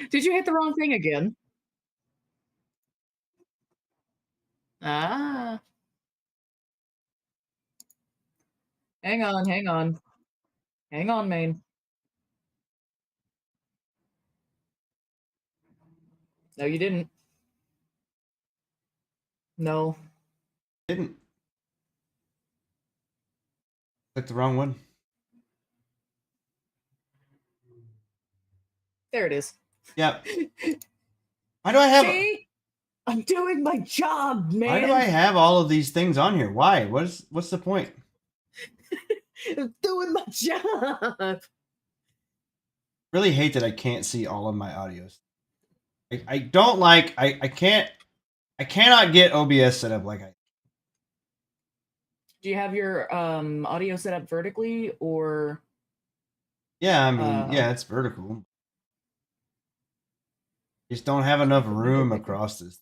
Did you hit the wrong thing again? Ah, hang on, hang on. Hang on, Maine. No, you didn't. No. Didn't. Clicked the wrong one. There it is. Yep. Why do I have? See? I'm doing my job, man. Why do I have all of these things on here? Why? What's the point? I'm doing my job. Really hate that I can't see all of my audios. I don't like. I can't. I cannot get OBS set up like I. Do you have your audio set up vertically or? Yeah, I mean, yeah, it's vertical. Just don't have enough room across this.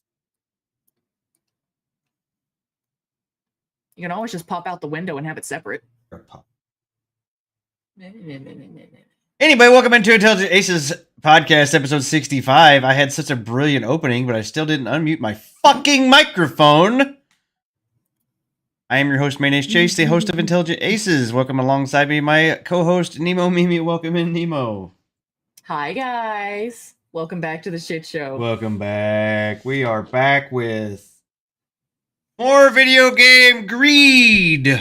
You can always just pop out the window and have it separate. Anyway, welcome into Intelligent Aces podcast, episode 65. I had such a brilliant opening, but I still didn't unmute my fucking microphone. I am your host, MainAceChase, the host of Intelligent Aces. Welcome alongside me, my co-host, Nemo Mimi. Welcome in, Nemo. Hi, guys. Welcome back to the shit show. Welcome back. We are back with more video game greed,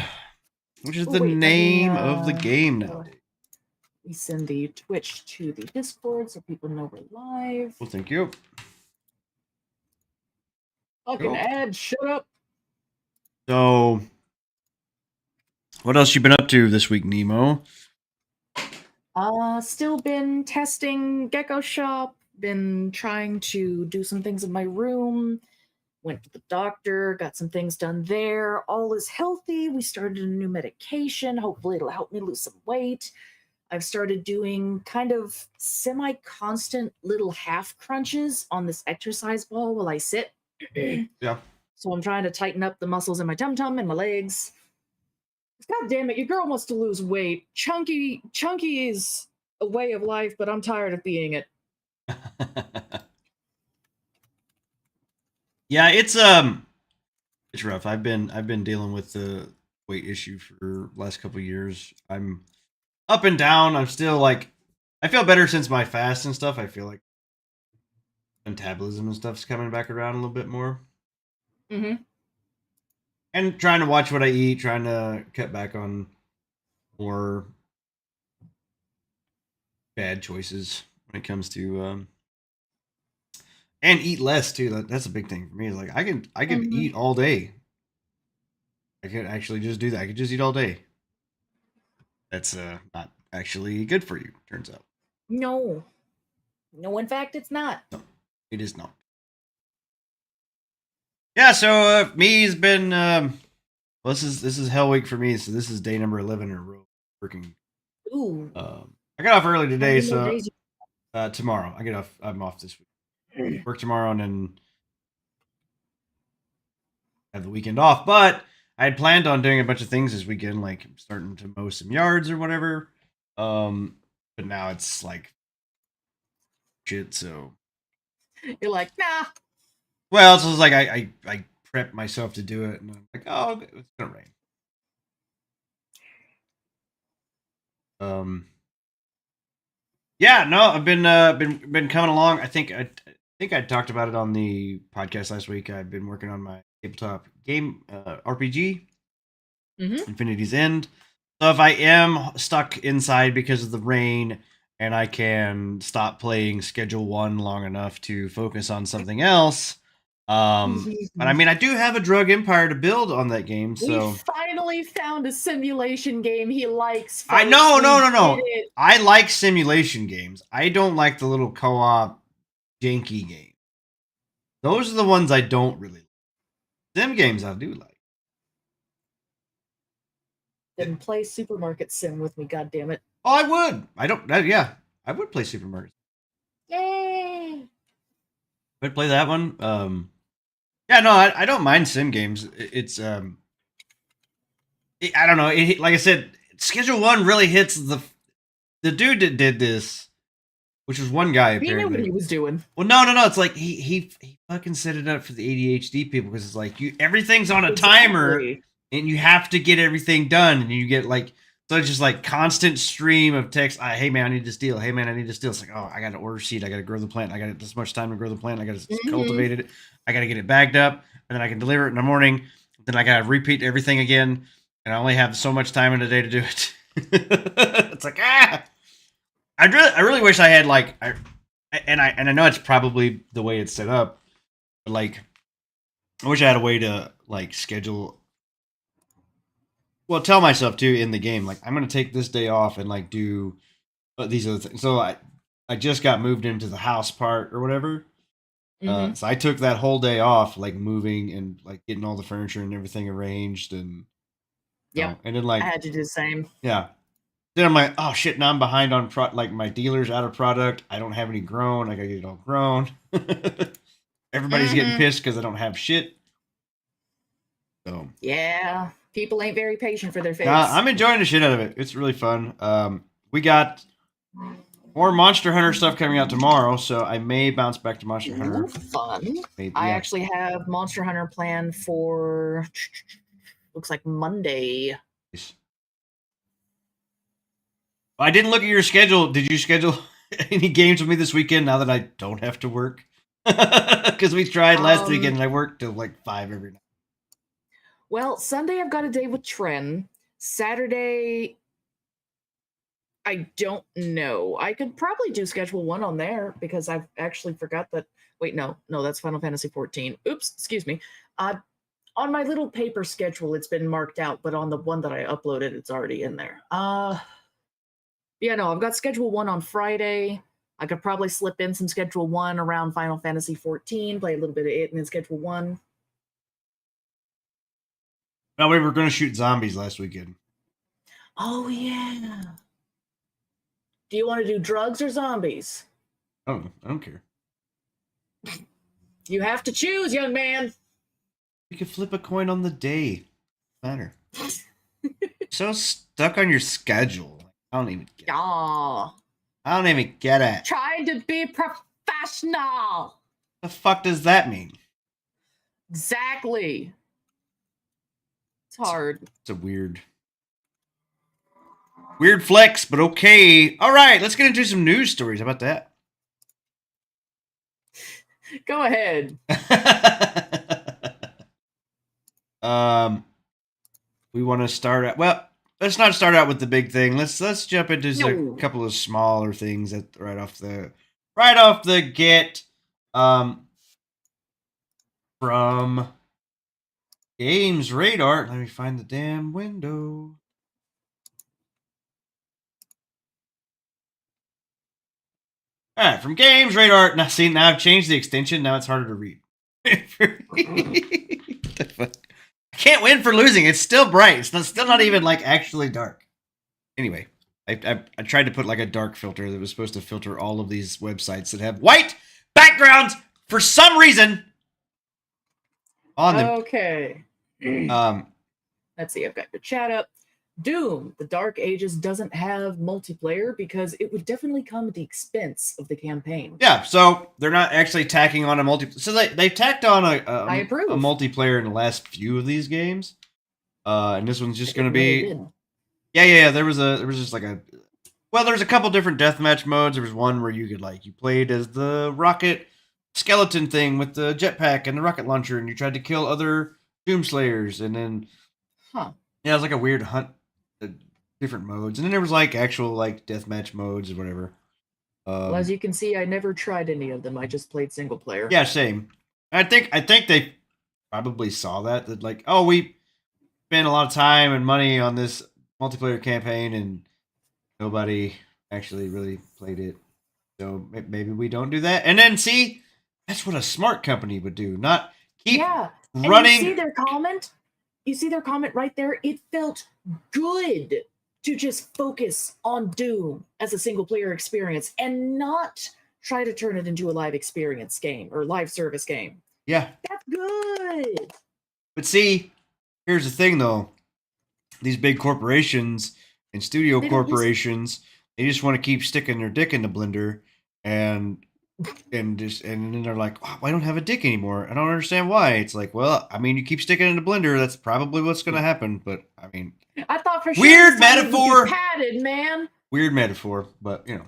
which is the name of the game now. We send the Twitch to the Discord so people know we're live. Well, thank you. Fucking ad, shut up. So, what else you been up to this week, Nemo? Still been testing Gecko Shop. Been trying to do some things in my room. Went to the doctor, got some things done there. All is healthy. We started a new medication. Hopefully it'll help me lose some weight. I've started doing kind of semi-constant little half crunches on this exercise ball while I sit. Yeah. So I'm trying to tighten up the muscles in my tum-tum and my legs. God damn it, your girl wants to lose weight. Chunky is a way of life, but I'm tired of being it. Yeah, it's rough. I've been dealing with the weight issue for the last couple of years. I'm up and down. I'm still like, I feel better since my fast and stuff. I feel like metabolism and stuff's coming back around a little bit more. Mm-hmm. And trying to watch what I eat, trying to cut back on more bad choices when it comes to and eat less too. That's a big thing for me. Is like I can eat all day. I could actually just do that. I could just eat all day. That's not actually good for you, turns out. No, in fact, it's not. No, it is not. Yeah, so me's been well, this is hell week for me. So this is day number 11 in a row working. Ooh. I got off early today, so tomorrow I get off. I'm off this week. Work tomorrow and then have the weekend off. But I had planned on doing a bunch of things this weekend, like starting to mow some yards or whatever. But now it's like shit. So you're like, nah. Well, so it's like I prepped myself to do it, and I'm like, oh, it's gonna rain. Yeah, no, I've been coming along. I think I talked about it on the podcast last week. I've been working on my tabletop game RPG, Infinity's End. So if I am stuck inside because of the rain, and I can stop playing Schedule 1 long enough to focus on something else. But I mean, I do have a drug empire to build on that game, so... We finally found a simulation game he likes. Folks. No. I like simulation games. I don't like the little co-op janky game. Those are the ones I don't really like. Sim games I do like. Then play Supermarket Sim with me, goddammit. Oh, I would. I would play Supermarket. Yay! I'd play that one. Yeah, no, I don't mind sim games. It's I don't know. Like I said, Schedule 1 really hits the dude that did this which was one guy He knew what apparently. he was doing. Well, no. It's like he fucking set it up for the ADHD people because it's like everything's on a timer Exactly. and you have to get everything done, and you get like so it's just like constant stream of text. Hey man, I need to steal. Hey man, I need to steal. It's like, oh, I got to order seed. I got to grow the plant. I got this much time to grow the plant. I got to cultivate it. I got to get it bagged up, and then I can deliver it in the morning. Then I got to repeat everything again, and I only have so much time in the day to do it. It's like I really wish I had like I know it's probably the way it's set up, but like I wish I had a way to like schedule. Well, tell myself too in the game, like I'm gonna take this day off and like do these other things. So I just got moved into the house part or whatever. So I took that whole day off, like moving and like getting all the furniture and everything arranged, and and then like I had to do the same. yeah. Then I'm like, oh shit! Now I'm behind on like my dealer's out of product. I don't have any grown. I gotta get it all grown. Everybody's getting pissed because I don't have shit. So yeah, people ain't very patient for their face. I'm enjoying the shit out of it. It's really fun. We got more Monster Hunter stuff coming out tomorrow, so I may bounce back to Monster Hunter. Fun. Maybe, I actually have Monster Hunter planned for looks like Monday. I didn't look at your schedule. Did you schedule any games with me this weekend now that I don't have to work? Because we tried last weekend and I worked till like 5 every night. Well, Sunday I've got a day with Tren. Saturday, I don't know. I could probably do schedule 1 on there because I've actually forgot that. Wait, no, that's Final Fantasy 14. Oops, excuse me. On my little paper schedule, it's been marked out, but on the one that I uploaded, it's already in there. Yeah, no, I've got schedule 1 on Friday. I could probably slip in some schedule 1 around Final Fantasy 14, play a little bit of it, and then schedule 1. No, we were going to shoot zombies last weekend. Oh, yeah. Do you want to do drugs or zombies? Oh, I don't care. You have to choose, young man. You can flip a coin on the day. Matter. So stuck on your schedule. I don't even get it. I don't even get it. Trying to be professional. The fuck does that mean? Exactly. It's hard. It's a weird flex, but okay. All right, let's get into some news stories. How about that? Go ahead. We want to start out. Well, let's not start out with the big thing. Let's jump into a couple of smaller things that right off the get. From Games Radar. Let me find the damn window. All right, from Games Radar. Now, see, now I've changed the extension. Now it's harder to read. I can't win for losing. It's still bright. It's still not even like actually dark. Anyway, I tried to put like a dark filter that was supposed to filter all of these websites that have white backgrounds for some reason on them. Okay. Let's see. I've got your chat up. Doom, the Dark Ages doesn't have multiplayer because it would definitely come at the expense of the campaign. Yeah, so they're not actually tacking on a multiplayer. So they tacked on a multiplayer in the last few of these games, and this one's just going to be. Yeah. There was just like a. Well, there's a couple different deathmatch modes. There was one where you could you played as the rocket skeleton thing with the jetpack and the rocket launcher, and you tried to kill other Doomslayers, and then. Yeah, it was like a weird hunt. Different modes, and then there was actual deathmatch modes or whatever. Well, as you can see, I never tried any of them. I just played single player. Yeah, same. I think they probably saw that we spent a lot of time and money on this multiplayer campaign, and nobody actually really played it. So maybe we don't do that. And then see, that's what a smart company would do, not keep running. And you see their comment? You see their comment right there? It felt good to just focus on Doom as a single player experience and not try to turn it into a live experience game or live service game. Yeah. That's good. But see, here's the thing though. These big corporations and studio corporations, they just want to keep sticking their dick in the blender and then they're like, oh, I don't have a dick anymore. I don't understand why. It's like, well, I mean, you keep sticking it in a blender, that's probably what's going to happen. But I mean, I thought for sure weird metaphor. Would be padded, man. Weird metaphor, but you know,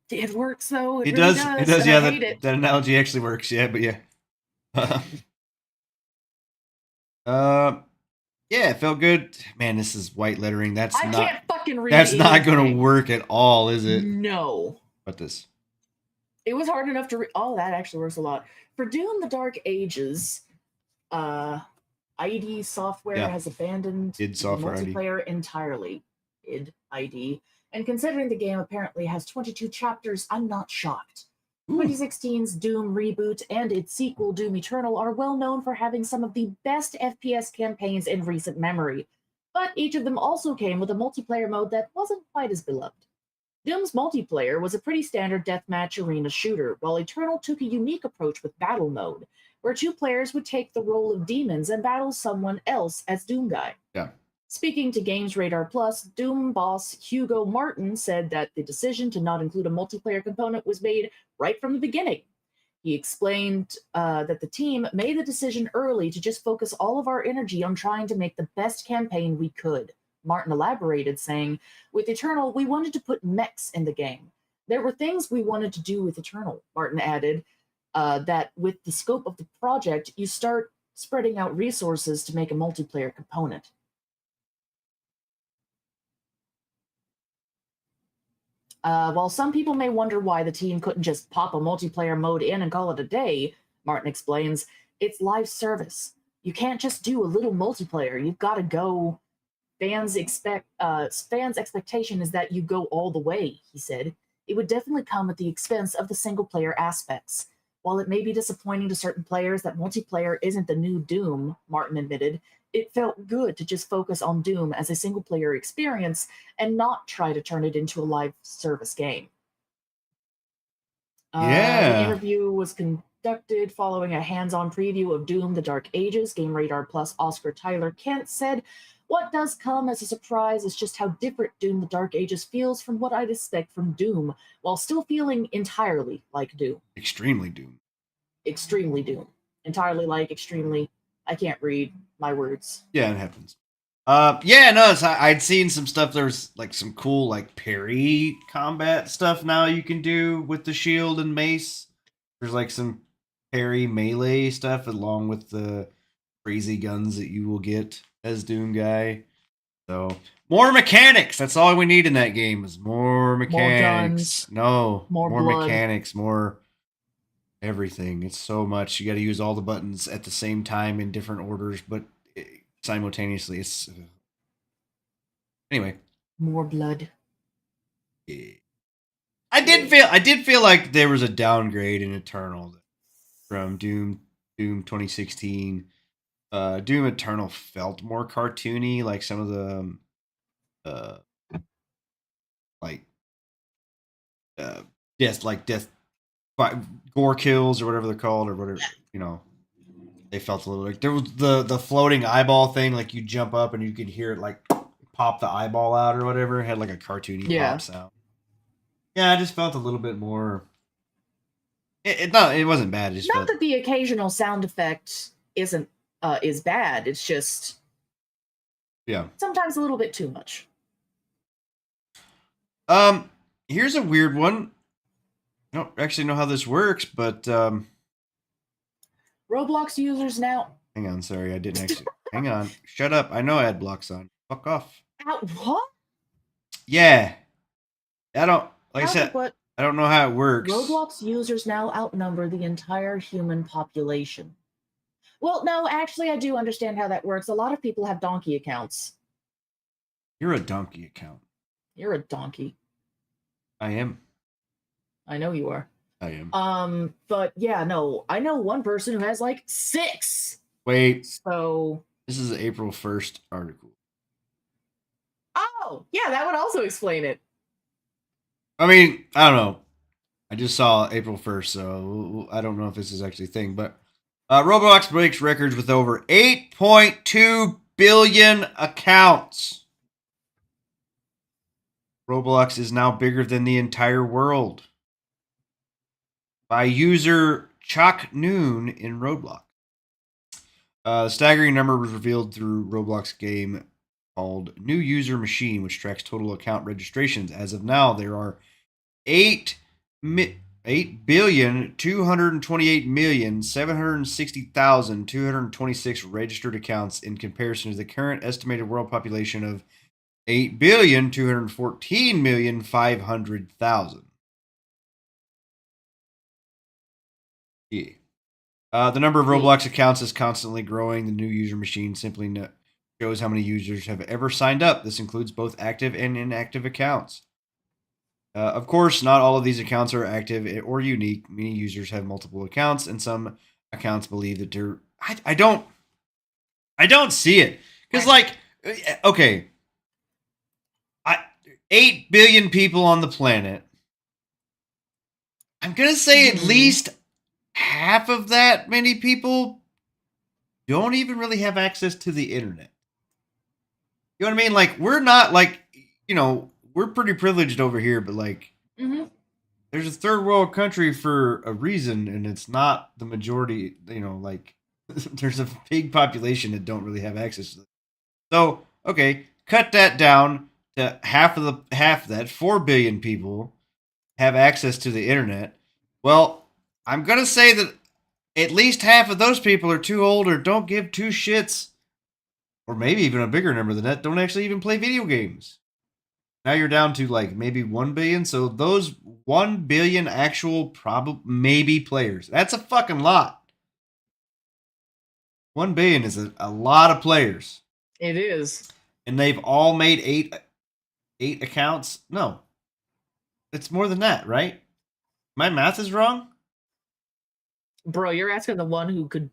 it works though. It does. It does. Yeah, that analogy actually works. Yeah, but yeah. Yeah, it felt good. Man, this is white lettering. I can't fucking read. That's not going to work at all, is it? No. But this. It was hard enough to read. Oh, that actually works a lot. For Doom: The Dark Ages, ID Software has abandoned id Software multiplayer entirely. ID. And considering the game apparently has 22 chapters, I'm not shocked. 2016's Doom reboot and its sequel, Doom Eternal, are well known for having some of the best FPS campaigns in recent memory, but each of them also came with a multiplayer mode that wasn't quite as beloved. Doom's multiplayer was a pretty standard deathmatch arena shooter, while Eternal took a unique approach with battle mode, where 2 players would take the role of demons and battle someone else as Doom Guy. Yeah. Speaking to Games Radar Plus, Doom boss Hugo Martin said that the decision to not include a multiplayer component was made right from the beginning. He explained that the team made the decision early to just focus all of our energy on trying to make the best campaign we could. Martin elaborated, saying, with Eternal, we wanted to put mechs in the game. There were things we wanted to do with Eternal. Martin added that with the scope of the project, you start spreading out resources to make a multiplayer component. While some people may wonder why the team couldn't just pop a multiplayer mode in and call it a day, Martin explains, it's live service. You can't just do a little multiplayer. You've got to go. Fans' expectation is that you go all the way, he said. It would definitely come at the expense of the single-player aspects. While it may be disappointing to certain players that multiplayer isn't the new Doom, Martin admitted, it felt good to just focus on Doom as a single-player experience and not try to turn it into a live service game. The interview was conducted following a hands-on preview of Doom: The Dark Ages. Game Radar Plus Oscar Tyler Kent said, what does come as a surprise is just how different Doom: The Dark Ages feels from what I'd expect from Doom, while still feeling entirely like Doom. Extremely Doom. Extremely Doom. Entirely like, extremely. I can't read my words. Yeah, it happens. I'd seen some stuff. There's like some cool like parry combat stuff now you can do with the shield and mace. There's like some parry melee stuff along with the crazy guns that you will get as Doom Guy. So more mechanics. That's all we need in that game is more mechanics. More mechanics, more everything. It's so much. You got to use all the buttons at the same time in different orders, but simultaneously. It's anyway. More blood. Yeah. I did feel like there was a downgrade in Eternal from Doom 2016. Doom Eternal felt more cartoony, like some of the death gore kills or whatever they're called or whatever, you know. They felt a little like there was the floating eyeball thing, like you jump up and you could hear it like pop the eyeball out or whatever. It had like a cartoony pop sound. Yeah, I just felt a little bit more. It wasn't bad. It just not that the occasional sound effect isn't is bad. It's just sometimes a little bit too much. Here's a weird one. I don't actually know how this works, but Roblox users now. Hang on, sorry, I didn't actually. Hang on, shut up. I know I had blocks on. Fuck off. What? Yeah, I don't. Like I said, I don't know how it works. Roblox users now outnumber the entire human population. Well, no, actually, I do understand how that works. A lot of people have donkey accounts. You're a donkey account. You're a donkey. I am. I know you are. I am. But yeah, no, I know one person who has like 6. Wait. So this is an April 1st article. Oh, yeah, that would also explain it. I mean, I don't know. I just saw April 1st, so I don't know if this is actually a thing, but Roblox breaks records with over 8.2 billion accounts. Roblox is now bigger than the entire world. By user Chalk Noon in Roblox. A staggering number was revealed through Roblox game called New User Machine, which tracks total account registrations. As of now, there are 8,228,760,226 registered accounts in comparison to the current estimated world population of 8,214,500,000. Yeah. The number of Roblox accounts is constantly growing. The new user machine simply shows how many users have ever signed up. This includes both active and inactive accounts. Of course, not all of these accounts are active or unique. Many users have multiple accounts, and some accounts believe that they're. I don't see it because, okay, 8 billion people on the planet. I'm gonna say at least half of that many people don't even really have access to the internet. You know what I mean? Like, we're not we're pretty privileged over here, but there's a third world country for a reason, and it's not the majority. There's a big population that don't really have access to it. So, okay, cut that down to half that 4 billion people have access to the internet. Well, I'm gonna say that at least half of those people are too old or don't give two shits, or maybe even a bigger number than that, don't actually even play video games. Now you're down to maybe 1 billion. So those 1 billion actual maybe players. That's a fucking lot. 1 billion is a lot of players. It is. And they've all made eight accounts. No. It's more than that, right? My math is wrong? Bro, you're asking the one who could...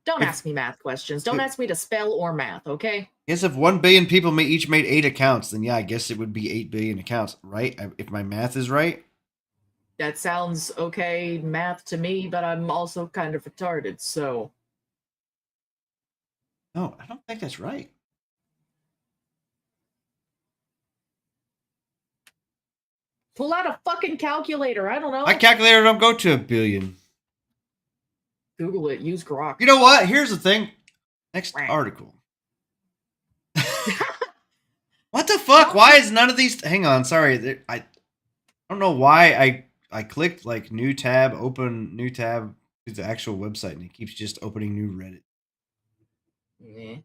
don't ask me math questions. Don't ask me to spell or math, okay? I guess if 1 billion people each made 8 accounts, then yeah, I guess it would be 8 billion accounts, right? If my math is right. That sounds okay math to me, but I'm also kind of retarded, so... No, I don't think that's right. Pull out a fucking calculator. I don't know. My calculator don't go to 1 billion. Google it. Use Grok. You know what? Here's the thing. Next article. What the fuck? Why is none of these... Hang on, sorry. I don't know why I clicked new tab, open new tab to the actual website, and it keeps just opening new Reddit. Yeah.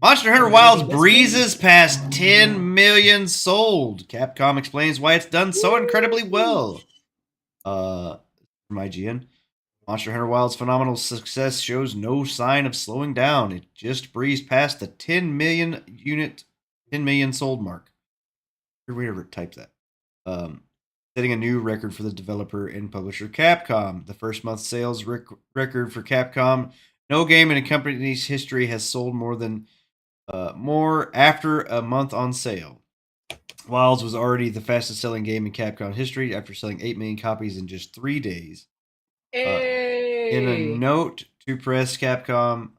Monster Hunter Wilds breezes past 10 million sold. Capcom explains why it's done so incredibly well. From IGN. Monster Hunter Wilds' phenomenal success shows no sign of slowing down. It just breezed past the 10 million sold mark. Where we ever type that? Setting a new record for the developer and publisher Capcom. The first month sales record for Capcom. No game in a company's history has sold more after a month on sale. Wilds was already the fastest selling game in Capcom history after selling 8 million copies in just 3 days. In a note to press, Capcom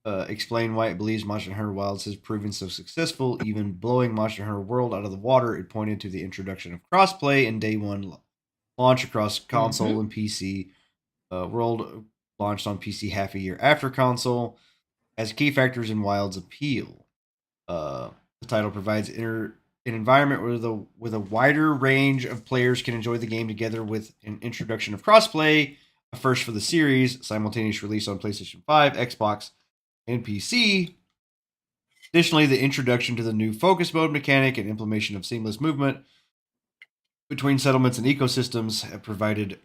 explained why it believes Monster Hunter Wilds has proven so successful, even blowing Monster Hunter World out of the water. It pointed to the introduction of crossplay and day one launch across console and PC. World launched on PC half a year after console as key factors in Wild's appeal. The title provides an environment with a wider range of players can enjoy the game together with an introduction of crossplay, a first for the series, simultaneous release on PlayStation 5, Xbox, and PC. Additionally, the introduction to the new focus mode mechanic and implementation of seamless movement between settlements and ecosystems have provided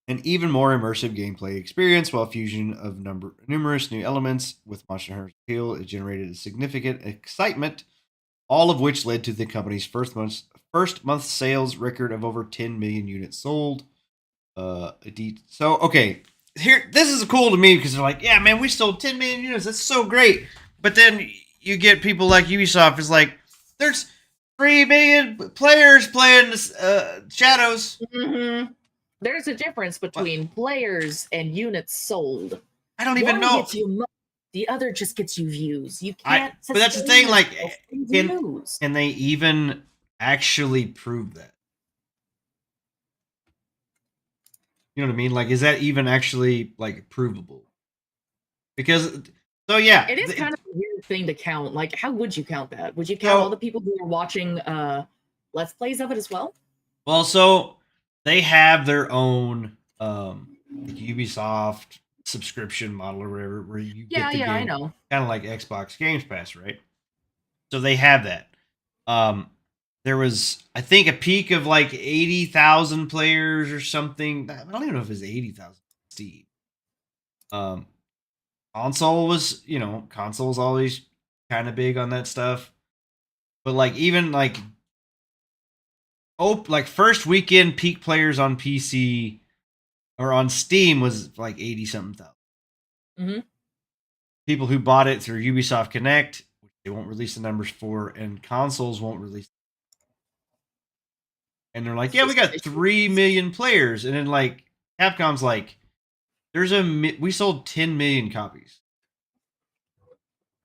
an even more immersive gameplay experience, while fusion of numerous new elements with Monster Hunter's appeal has generated a significant excitement, all of which led to the company's first month sales record of over 10 million units sold. So, okay, here, this is cool to me because they're like, yeah, man, we sold 10 million units. That's so great. But then you get people like Ubisoft is like, there's 3 million players playing Shadows. Mm-hmm. There's a difference between players and units sold. I don't even know. Gets you the other just gets you views. You can't. But that's the thing. views. Can they even actually prove that? You know what I mean? Like, is that even actually like provable? Because so yeah, It is kind of a weird thing to count. Like, how would you count that? Would you count all the so people who are watching let's plays of it as well? well, so they have their own like Ubisoft subscription model or whatever, where you get Yeah, the yeah, I game know. kind of like Xbox Games Pass, right? So they have that. Um, there was, I think, a peak of like 80,000 players or something. I don't even know if it's 80,000. Steam. Um, console was, console's always kind of big on that stuff. But like even like like first weekend peak players on PC or on Steam was like 80 something thousand. Hmm. People who bought it through Ubisoft Connect, which they won't release the numbers for, and consoles won't release. And they're like, yeah, we got 3 Suspicious. million players. And then like Capcom's like, we sold 10 million copies.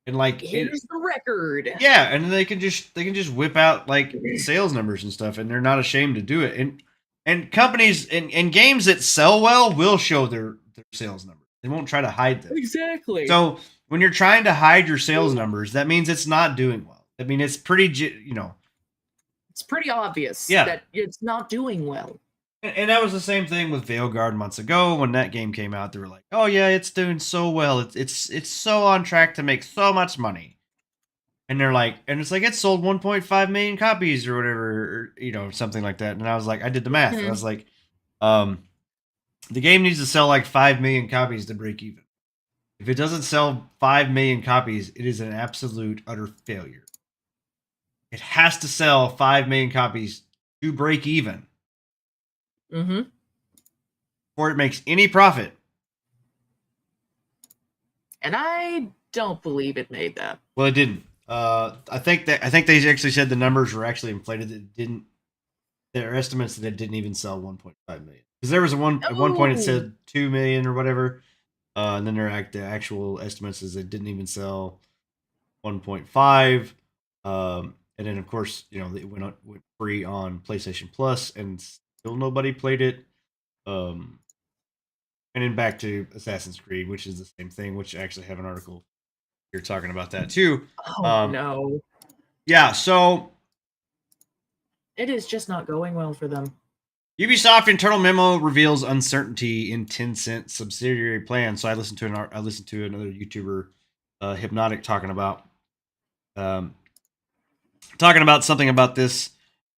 And like Here's the record. yeah, and then they can just whip out like sales numbers and stuff, and they're not ashamed to do it. And companies and games that sell well will show their sales numbers. They won't try to hide them. Exactly. So when you're trying to hide your sales numbers, that means it's not doing well. I mean, it's pretty, It's pretty obvious yeah. that it's not doing well. And that was the same thing with Veilguard months ago when that game came out. They were like, "Oh yeah, it's doing so well. It's so on track to make so much money." And they're like, and it's like it sold 1.5 million copies or whatever, or, something like that. And I was like, I did the math. And I was like, um, the game needs to sell like 5 million copies to break even. If it doesn't sell 5 million copies, it is an absolute utter failure. It has to sell 5 million copies to break even Mm-hmm. before it makes any profit. And I don't believe it made that. Well, it didn't. I think they actually said the numbers were actually inflated. It didn't. There are estimates that it didn't even sell 1.5 million because there was at one point it Oh. said 2 million or whatever, and then the actual estimates is it didn't even sell 1.5. And then of course it went free on PlayStation Plus, and still nobody played it. And then back to Assassin's Creed, which is the same thing. Which I actually have an article here talking about that too. Oh no. Yeah, so It is just not going well for them. Ubisoft internal memo reveals uncertainty in Tencent subsidiary plan. So I listened to another YouTuber, Hypnotic, um, talking about something about this.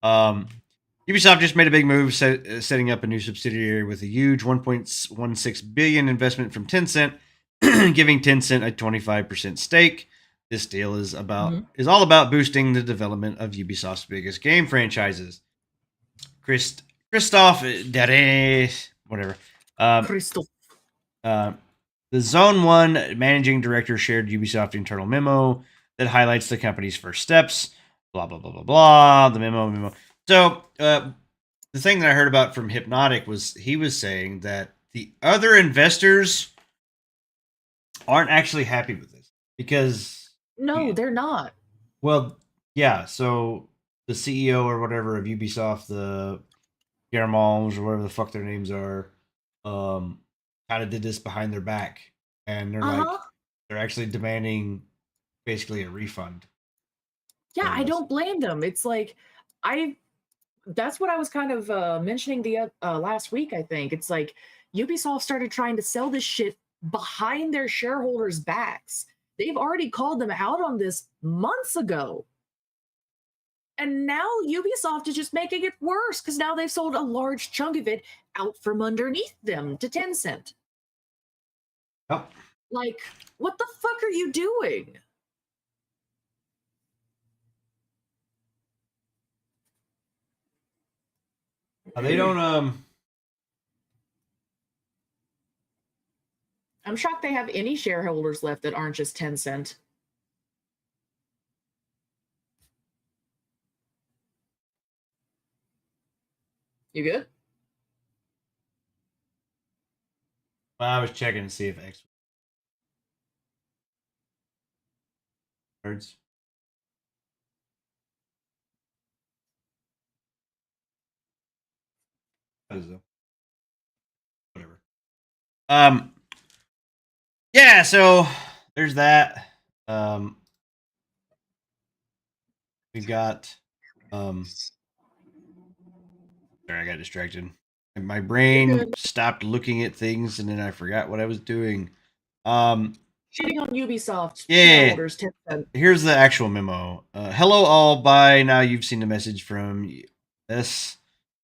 Ubisoft just made a big move, setting up a new subsidiary with a huge 1.16 billion investment from Tencent, giving Tencent a 25% stake. This deal is all about boosting the development of Ubisoft's biggest game franchises. Christophe Dare, whatever. Crystal. The Zone 1 managing director shared Ubisoft internal memo that highlights the company's first steps. Blah, blah, blah, blah, blah. The memo. So, the thing that I heard about from Hypnotic was he was saying that the other investors aren't actually happy with this because, No, they're not. well, yeah. So the CEO or whatever of Ubisoft, the Guillermo's or whatever the fuck their names are, kind of did this behind their back, and Uh-huh. they're actually demanding basically a refund. Yeah, For I this. don't blame them. It's like I that's what I was kind of mentioning the last week, I think. It's like Ubisoft started trying to sell this shit behind their shareholders' backs. They've already called them out on this months ago. And now Ubisoft is just making it worse because now they've sold a large chunk of it out from underneath them to Tencent. Yep. Like, what the fuck are you doing? They don't. I'm shocked they have any shareholders left that aren't just Tencent. You good? Well, I was checking to see if X words. is though. Whatever. Yeah, so there's that. We've got sorry, I got distracted. And my brain stopped looking at things and then I forgot what I was doing. Shitting on Ubisoft yeah. shareholders 10%. Here's the actual memo. Hello all, by now you've seen the message from Yevs,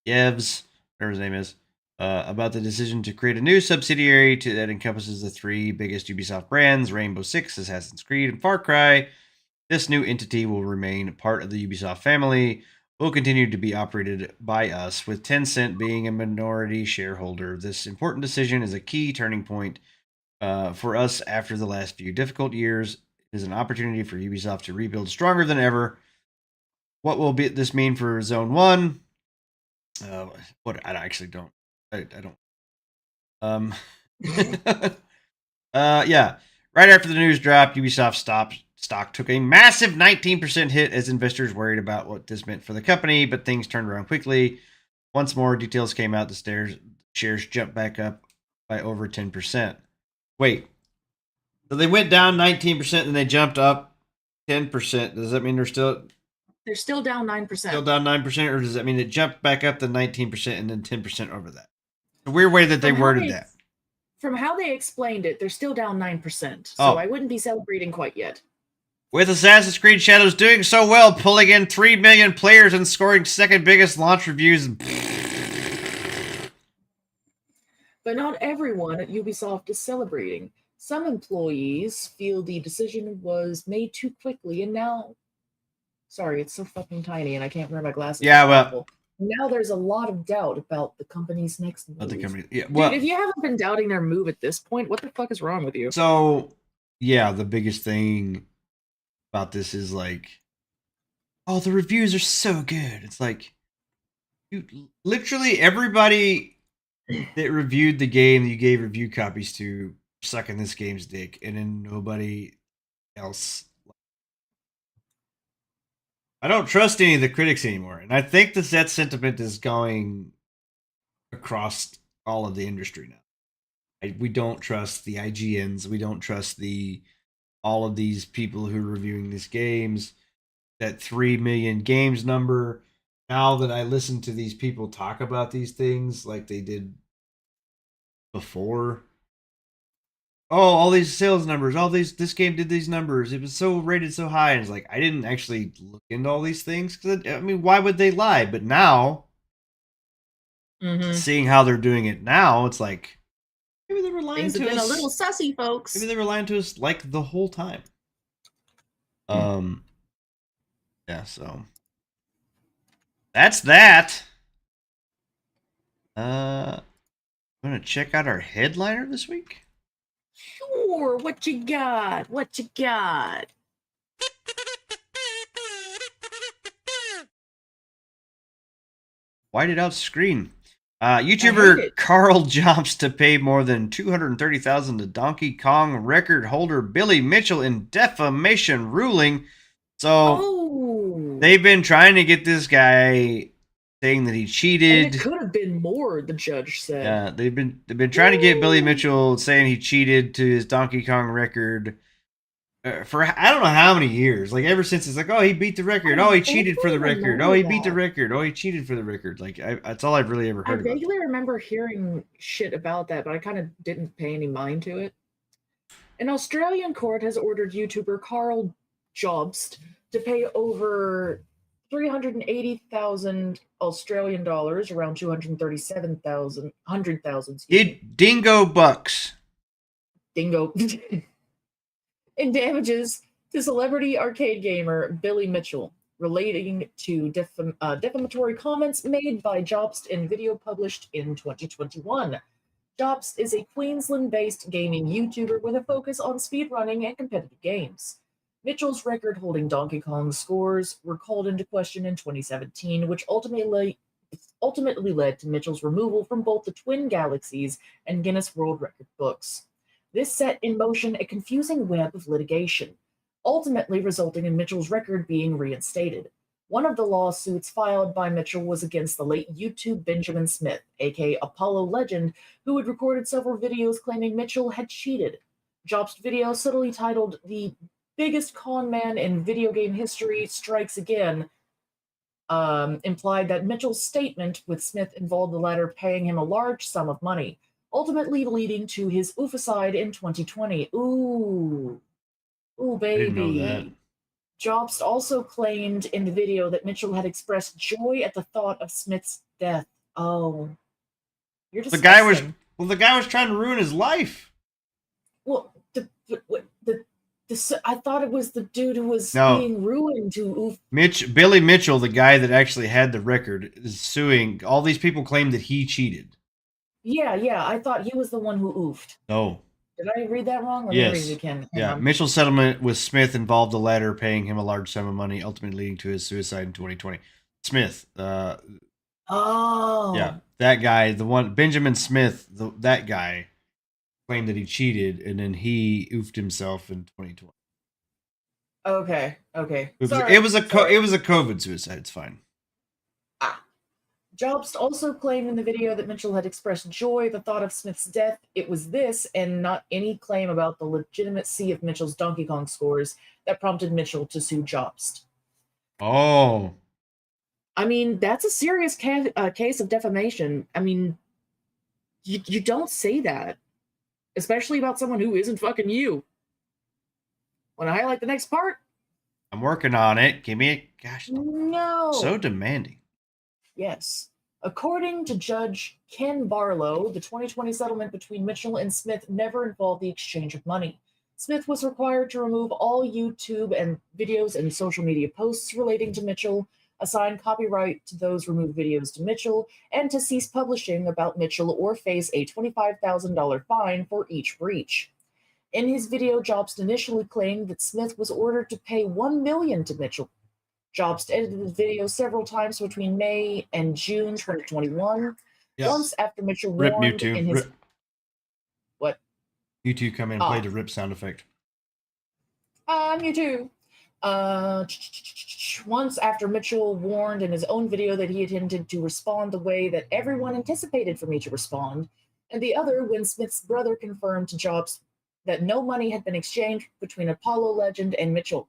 whatever his name is, about the decision to create a new subsidiary that encompasses the three biggest Ubisoft brands, Rainbow Six, Assassin's Creed, and Far Cry. This new entity will remain part of the Ubisoft family, will continue to be operated by us, with Tencent being a minority shareholder. This important decision is a key turning point for us after the last few difficult years. It is an opportunity for Ubisoft to rebuild stronger than ever. What will this mean for Zone 1? What I actually don't. I don't. Yeah. Right after the news dropped, Ubisoft stock took a massive 19% hit as investors worried about what this meant for the company, but things turned around quickly. Once more details came out, the shares jumped back up by over 10%. Wait. So they went down 19% and they jumped up 10%. Does that mean they're still down 9%? Still down 9%, or does that mean it jumped back up to 19% and then 10% over that? The weird way that they worded that. From how they explained it, they're still down 9%. So I wouldn't be celebrating quite yet. With Assassin's Creed Shadows doing so well, pulling in 3 million players and scoring second biggest launch reviews. But not everyone at Ubisoft is celebrating. Some employees feel the decision was made too quickly, and now... Sorry, it's so fucking tiny, and I can't wear my glasses. Yeah, well... Now there's a lot of doubt about the company's next move. Yeah, well, dude, if you haven't been doubting their move at this point, what the fuck is wrong with you? So, yeah, the biggest thing about this is like, oh, the reviews are so good. It's like, literally everybody that reviewed the game that you gave review copies to sucking this game's dick, and then nobody else. I don't trust any of the critics anymore, and I think that sentiment is going across all of the industry now. We don't trust the IGNs. We don't trust all of these people who are reviewing these games. That 3 million games number. Now that I listen to these people talk about these things like they did before. Oh, all these sales numbers. This game did these numbers. It was so rated so high. And it's like, I didn't actually look into all these things. Because, I mean, why would they lie? But now, seeing how they're doing it now, it's like, maybe they were lying to us. A little sussy, folks. Maybe they were lying to us like the whole time. Yeah, so that's that. I'm gonna check out our headliner this week. Sure. What you got? What you got? Whited out screen. YouTuber Carl jumps to pay more than $230,000 to Donkey Kong record holder Billy Mitchell in defamation ruling. So they've been trying to get this guy saying that he cheated. And it could have been more, the judge said. Yeah, they've been trying to get Billy Mitchell saying he cheated to his Donkey Kong record for I don't know how many years. Like ever since it's like, oh, he beat the record. Oh, he cheated for the record. Oh, he beat the record. Oh, he cheated for the record. Like that's all I've really ever heard. I vaguely remember hearing shit about that, but I kind of didn't pay any mind to it. An Australian court has ordered YouTuber Carl Jobst to pay over 380,000 Australian dollars, around 237,000, 100,000. Dingo bucks. Dingo. In damages to celebrity arcade gamer Billy Mitchell, relating to defamatory comments made by Jobst in video published in 2021. Jobst is a Queensland-based gaming YouTuber with a focus on speedrunning and competitive games. Mitchell's record-holding Donkey Kong scores were called into question in 2017, which ultimately led to Mitchell's removal from both the Twin Galaxies and Guinness World Record books. This set in motion a confusing web of litigation, ultimately resulting in Mitchell's record being reinstated. One of the lawsuits filed by Mitchell was against the late YouTube Benjamin Smith, aka Apollo legend, who had recorded several videos claiming Mitchell had cheated. Jobst' video, subtly titled "The Biggest Con Man in Video Game History Strikes Again," implied that Mitchell's statement with Smith involved the latter paying him a large sum of money, ultimately leading to his ooficide in 2020. Ooh, ooh, I didn't know that. baby. Jobst also claimed in the video that Mitchell had expressed joy at the thought of Smith's death. Oh, you're The guy was disgusting. the guy was trying to ruin his life. Well, I thought it was the dude who was No, being ruined who. Billy Mitchell, the guy that actually had the record, is suing. All these people claim that he cheated. Yeah, I thought he was the one who oofed. No. Did I read that wrong? Let me read it Yes. again. Hang Yeah. on. Mitchell's settlement with Smith involved the latter paying him a large sum of money, ultimately leading to his suicide in 2020. Smith, Oh, yeah, that guy, the one Benjamin Smith, that guy claimed that he cheated, and then he oofed himself in 2020. okay. It was Sorry. it was a COVID suicide. It's fine. Ah. Jobst also claimed in the video that Mitchell had expressed joy at the thought of Smith's death. It was this, and not any claim about the legitimacy of Mitchell's Donkey Kong scores, that prompted Mitchell to sue Jobst. Oh, I mean, that's a serious case of defamation. I mean, you don't say that, especially about someone who isn't fucking you. Want to highlight the next part? I'm working on it. Give me a gosh. No. So demanding. Yes. According to Judge Ken Barlow, the 2020 settlement between Mitchell and Smith never involved the exchange of money. Smith was required to remove all YouTube and videos and social media posts relating to Mitchell, assign copyright to those removed videos to Mitchell, and to cease publishing about Mitchell or face a $25,000 fine for each breach. In his video, Jobst initially claimed that Smith was ordered to pay $1 million to Mitchell. Jobst edited the video several times between May and June 2021. Yeah. Once after Mitchell Rip warned Mewtwo. in his Rip. what? Mewtwo come in and played a rip sound effect. You too. Once after Mitchell warned in his own video that he intended to respond the way that everyone anticipated for me to respond, and the other when Smith's brother confirmed to Jobst that no money had been exchanged between Apollo Legend and Mitchell.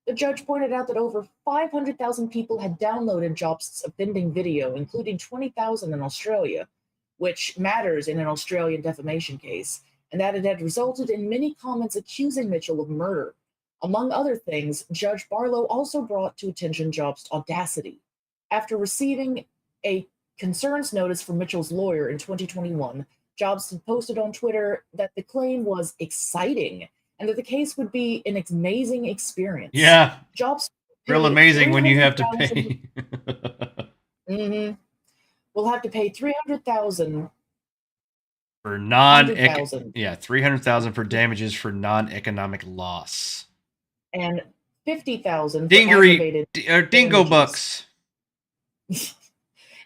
The judge pointed out that over 500,000 people had downloaded Jobst's offending video, including 20,000 in Australia, which matters in an Australian defamation case, and that it had resulted in many comments accusing Mitchell of murder. Among other things, Judge Barlow also brought to attention Jobst's audacity. After receiving a concerns notice from Mitchell's lawyer in 2021, Jobst had posted on Twitter that the claim was exciting and that the case would be an amazing experience. Yeah. Jobst real amazing when you have to pay. Mm-hmm. We'll have to pay 300,000 for $300,000 $300,000 for damages for non-economic loss. and 50,000 Dingery dingo bucks.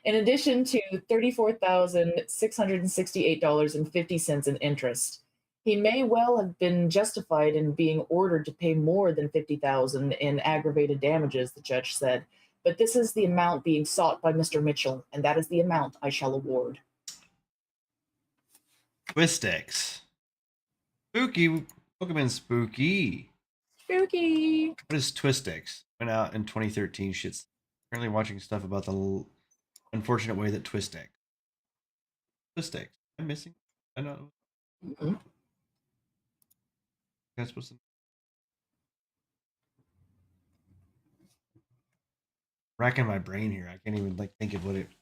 In addition to $34,668.50 in interest. He may well have been justified in being ordered to pay more than $50,000 in aggravated damages, the judge said, but this is the amount being sought by Mr. Mitchell, and that is the amount I shall award. Twistex. Spooky. Pokemon spooky. Spooky. What is Twistex? Went out in 2013. Shit's currently watching stuff about the unfortunate way that Twistex. I'm missing. I don't know. Mm-hmm. That's supposed to. Racking my brain here. I can't even think of what it. I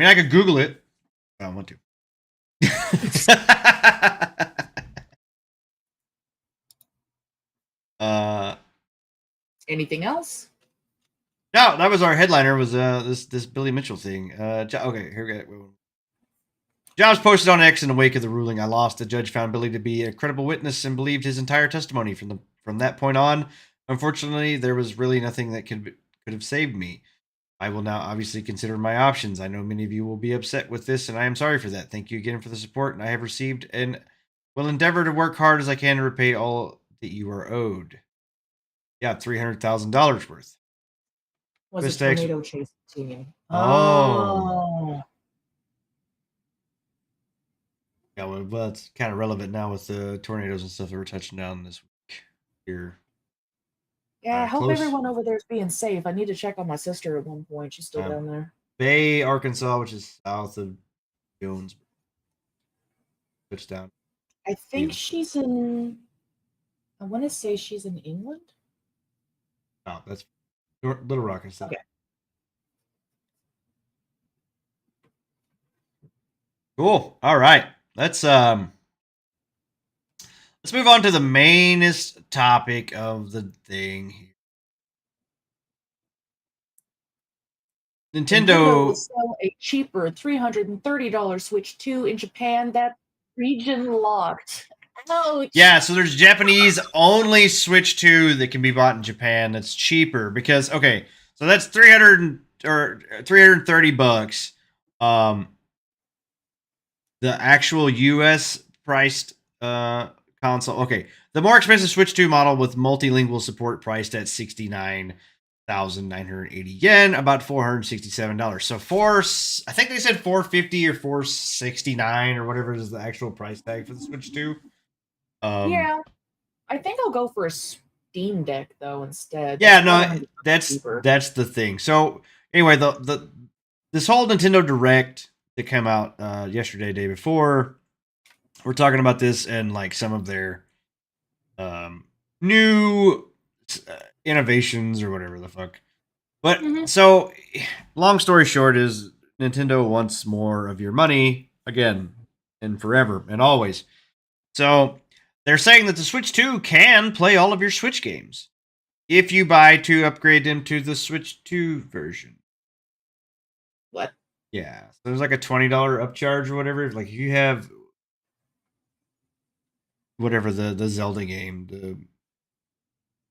mean, I could Google it. I don't want to. Anything else? No, that was our headliner. Was this Billy Mitchell thing? Okay, here we go. Jobs posted on X in the wake of the ruling. I lost. The judge found Billy to be a credible witness and believed his entire testimony from that point on. Unfortunately, there was really nothing that could have saved me. I will now obviously consider my options. I know many of you will be upset with this, and I am sorry for that. Thank you again for the support I have received, and will endeavor to work hard as I can to repay all that you are owed. Yeah, $300,000 worth. Was a Twist X. tornado chase team. Oh. Oh. Yeah, well, it's kind of relevant now with the tornadoes and stuff that were touching down this week here. Yeah, I hope Close. everyone over there is being safe. I need to check on my sister at one point. She's still down there. Bay, Arkansas, which is south of Jones. Touchdown. I think she's in. I want to say she's in England. Oh, that's Little Rock instead. Okay. Cool. All right. Let's move on to the mainest topic of the thing here. Nintendo will sell a cheaper $330 Switch 2 in Japan. That's region locked. Ouch. Yeah, so there's Japanese only Switch 2 that can be bought in Japan that's cheaper because okay, so that's 330 bucks. The actual US priced console. Okay, the more expensive Switch 2 model with multilingual support priced at 69,980 yen, about $467. So I think they said 450 or 469 or whatever is the actual price tag for the Switch 2. Yeah, I think I'll go for a Steam Deck though instead. Yeah, no, that's the thing. So anyway, this whole Nintendo Direct that came out yesterday, day before, we're talking about this and like some of their new innovations or whatever the fuck. But so, long story short, is Nintendo wants more of your money again and forever and always. So they're saying that the Switch 2 can play all of your Switch games if you buy to upgrade them to the Switch 2 version. What? Yeah. So there's like a $20 upcharge or whatever. Like if you have whatever the Zelda game, the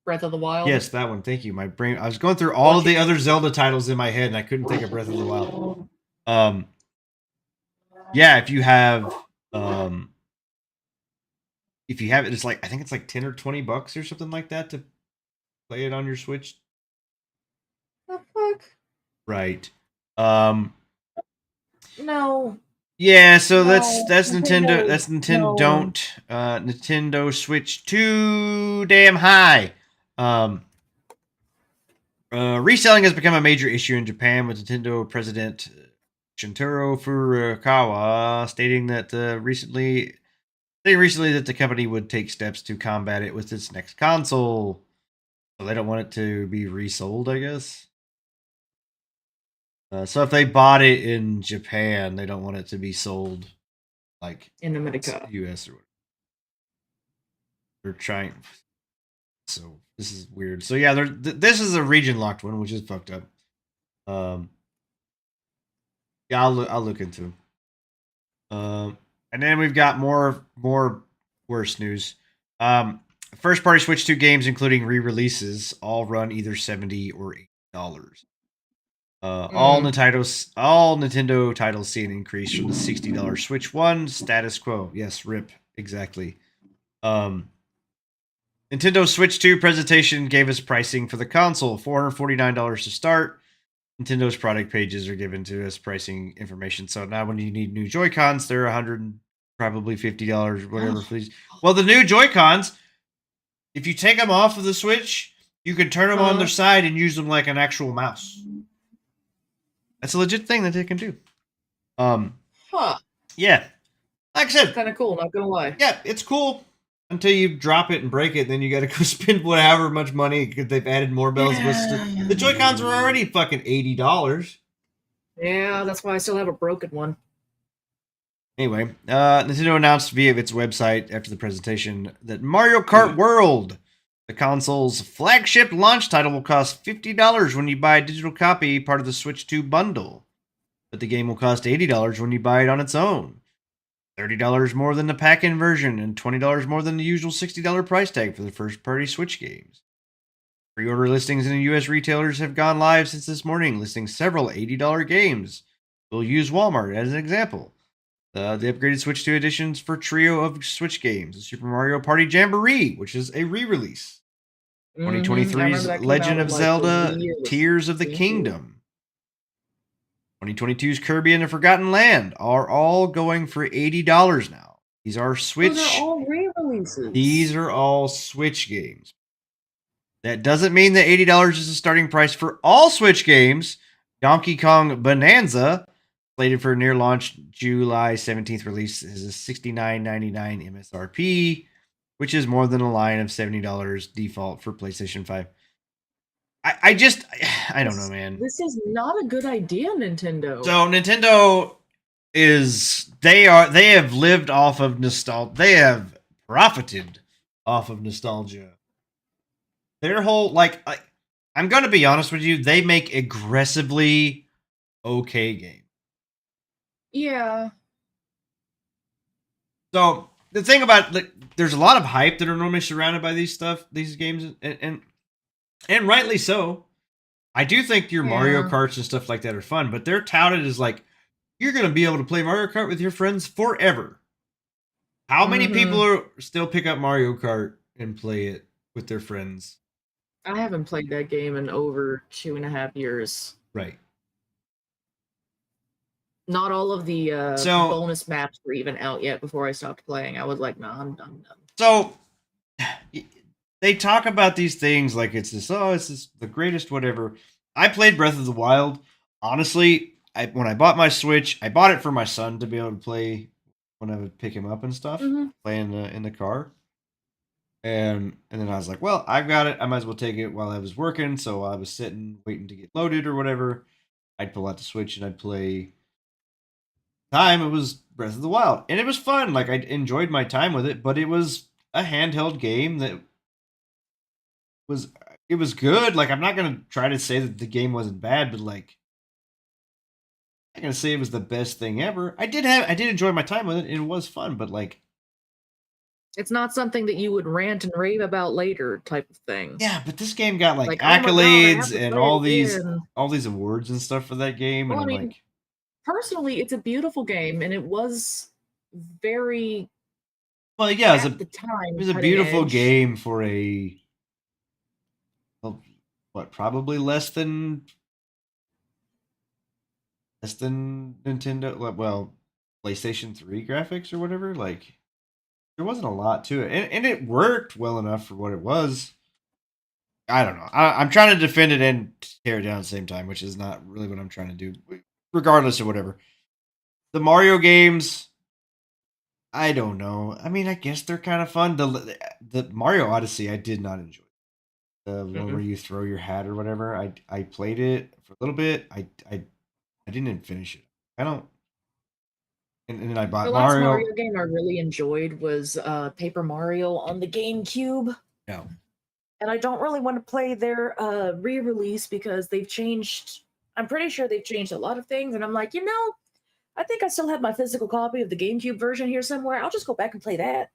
Breath of the Wild. Yes, that one. Thank you. My brain. I was going through all of the other Zelda titles in my head, and I couldn't think of Breath of the Wild. Yeah, if you have it, it's like I think it's like 10 or 20 bucks or something like that to play it on your Switch. The fuck? Right. No. Yeah, so No, that's Nintendo. That's Nintendo. No. Don't Nintendo Switch too damn high. Reselling has become a major issue in Japan, with Nintendo president Shintaro Furukawa stating that recently that the company would take steps to combat it with its next console. So they don't want it to be resold, I guess. So if they bought it in Japan, they don't want it to be sold like in America, US or whatever. They're trying. So this is weird. So yeah, this is a region locked one, which is fucked up. Yeah, I'll look into. And then we've got more worse news. First party Switch 2 games, including re-releases, all run either $70 or $80. All Nintendo titles see an increase from the $60 Switch 1 status quo. Yes, rip, exactly. Nintendo Switch 2 presentation gave us pricing for the console, $449 to start. Nintendo's product pages are given to us pricing information. So now when you need new Joy-Cons, they're $100, probably $50, whatever, please. Well, the new Joy-Cons, if you take them off of the Switch, you can turn them on their side and use them like an actual mouse. That's a legit thing that they can do. Yeah. Like I said. Kind of cool, not gonna lie. Yeah, it's cool. Until you drop it and break it, then you got to go spend however much money because they've added more bells and whistles. The Joy-Cons were already fucking $80. Yeah, that's why I still have a broken one. Anyway, Nintendo announced via its website after the presentation that Mario Kart World, the console's flagship launch title, will cost $50 when you buy a digital copy, part of the Switch 2 bundle. But the game will cost $80 when you buy it on its own. $30 more than the pack-in version, and $20 more than the usual $60 price tag for the first-party Switch games. Pre-order listings in the U.S. retailers have gone live since this morning, listing several $80 games. We'll use Walmart as an example. The upgraded Switch 2 editions for trio of Switch games: the Super Mario Party Jamboree, which is a re-release. I remember 2023's that came out Legend and of like the Zelda Wii was Tears of the GameCube. Kingdom, 2022's Kirby and the Forgotten Land are all going for $80 now. These are Those are Switch. all re-releases. These are all Switch games. That doesn't mean that $80 is the starting price for all Switch games. Donkey Kong Bonanza, slated for near launch July 17th release, is a $69.99 MSRP, which is more than a line of $70 default for PlayStation 5. I don't know, man. This is not a good idea, Nintendo. So Nintendo they have lived off of nostalgia. They have profited off of nostalgia. Their whole I'm gonna be honest with you, they make aggressively okay games. Yeah. So the thing about there's a lot of hype that are normally surrounded by these games, and rightly so. I do think your Mario Yeah. Karts and stuff like that are fun, but they're touted as like you're gonna be able to play Mario Kart with your friends forever. How many people are still pick up Mario Kart and play it with their friends? I haven't played that game in over 2.5 years. Right. Not all of the So bonus maps were even out yet before I stopped playing. I was like, nah, I'm done. so they talk about these things like it's this the greatest whatever. I played Breath of the Wild. Honestly, when I bought my Switch, I bought it for my son to be able to play when I would pick him up and stuff, play in the car. And then I was like, well, I've got it. I might as well take it while I was working. So I was sitting waiting to get loaded or whatever. I'd pull out the Switch and I'd play. Time it was Breath of the Wild, and it was fun. Like I enjoyed my time with it, but it was a handheld game that was it was good. Like I'm not gonna try to say that the game wasn't bad, but like I'm not gonna say it was the best thing ever. I did enjoy my time with it, and it was fun. But like, it's not something that you would rant and rave about later, type of thing. yeah, but this game got like Oh my God, I have accolades to and play it again. all these awards and stuff for that game, and Well, I I'm mean, like, personally, it's a beautiful game, and it was very well, yeah, at the it time was a cutting beautiful edge. game for a well, what probably less than Nintendo, well, PlayStation 3 graphics or whatever. Like, there wasn't a lot to it, and it worked well enough for what it was. I don't know. I'm trying to defend it and tear it down at the same time, which is not really what I'm trying to do. Regardless of whatever, the Mario games, I don't know. I mean, I guess they're kind of fun. The Mario Odyssey, I did not enjoy. The one where you throw your hat or whatever. I played it for a little bit. I didn't finish it. I don't. And then I The bought last Mario. Mario game I really enjoyed was Paper Mario on the GameCube. No. And I don't really want to play their re-release because they've changed. I'm pretty sure they've changed a lot of things, and I'm like, I think I still have my physical copy of the GameCube version here somewhere. I'll just go back and play that.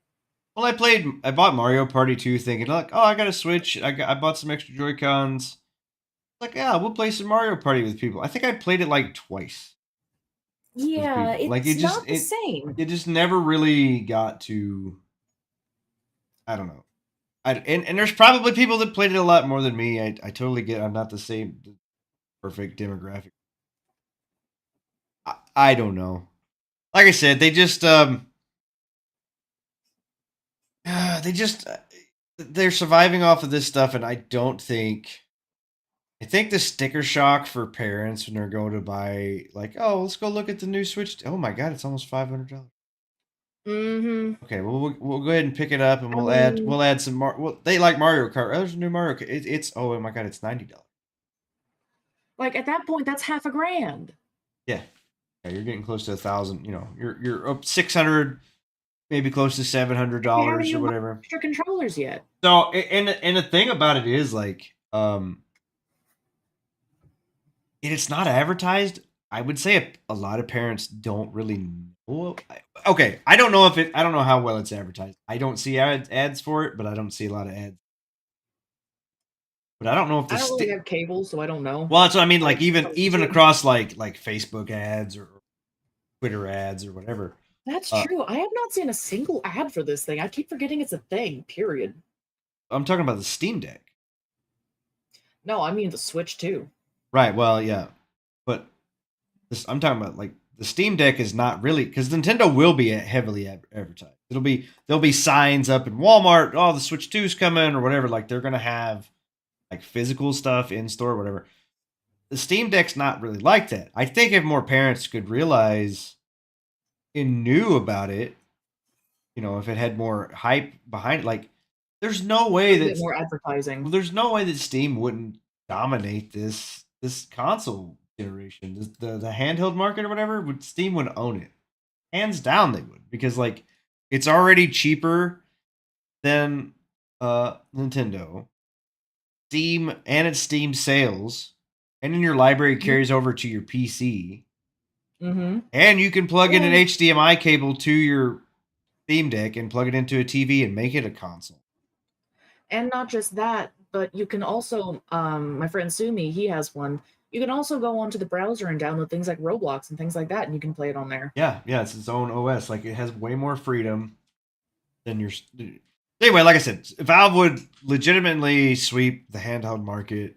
Well, I bought Mario Party 2 thinking like, oh, I got a Switch. I bought some extra Joy-Cons. Like, yeah, we'll play some Mario Party with people. I think I played it like twice with Yeah, people. Like it's not the same. it just never really got to. I don't know. And there's probably people that played it a lot more than me. I totally get. I'm not the same perfect demographic. I don't know. Like I said, they just they're surviving off of this stuff, and I don't think. I think the sticker shock for parents when they're going to buy, like, oh, let's go look at the new Switch. Oh my God, it's almost $500. Mm-hmm. Okay, well, we'll go ahead and pick it up, and I mean, we'll add some more. Well, they like Mario Kart. Oh, there's a new Mario Kart. It's oh my God, it's $90. like at that point, that's half a grand. Yeah, yeah, you're getting close to 1,000. You know, you're up 600, maybe close to You haven't $700 or even bought whatever. extra controllers yet. So, and the thing about it is like, it's not advertised. I would say a lot of parents don't really know. Okay, I don't know I don't know how well it's advertised. I don't see ads for it, but I don't see a lot of ads. But I don't know if I don't really have cable, so I don't know. well, that's what I mean. Like Like even across like Facebook ads or Twitter ads or whatever. that's true. I have not seen a single ad for this thing. I keep forgetting it's a thing. Period. I'm talking about the Steam Deck. No, I mean the Switch too. Right. Well, yeah, but I'm talking about like the Steam Deck is not really because Nintendo will be heavily advertised. There'll be signs up in Walmart. Oh, the Switch 2's coming or whatever. Like they're gonna have like physical stuff in store, or whatever. The Steam Deck's not really like that. I think if more parents could realize and knew about it, if it had more hype behind it, like there's no way A bit that more advertising. Steam wouldn't dominate this console generation, the handheld market or whatever. Steam would own it, hands down. They would because like it's already cheaper than Nintendo. Steam and its Steam sales, and in your library carries over to your PC, Mm-hmm. and you can plug in an And, HDMI cable to your Steam Deck and plug it into a TV and make it a console. and not just that, but you can also, my friend Sumi, he has one. You can also go onto the browser and download things like Roblox and things like that, and you can play it on there. Yeah, it's its own OS. Like it has way more freedom than your. Anyway, like I said, Valve would legitimately sweep the handheld market.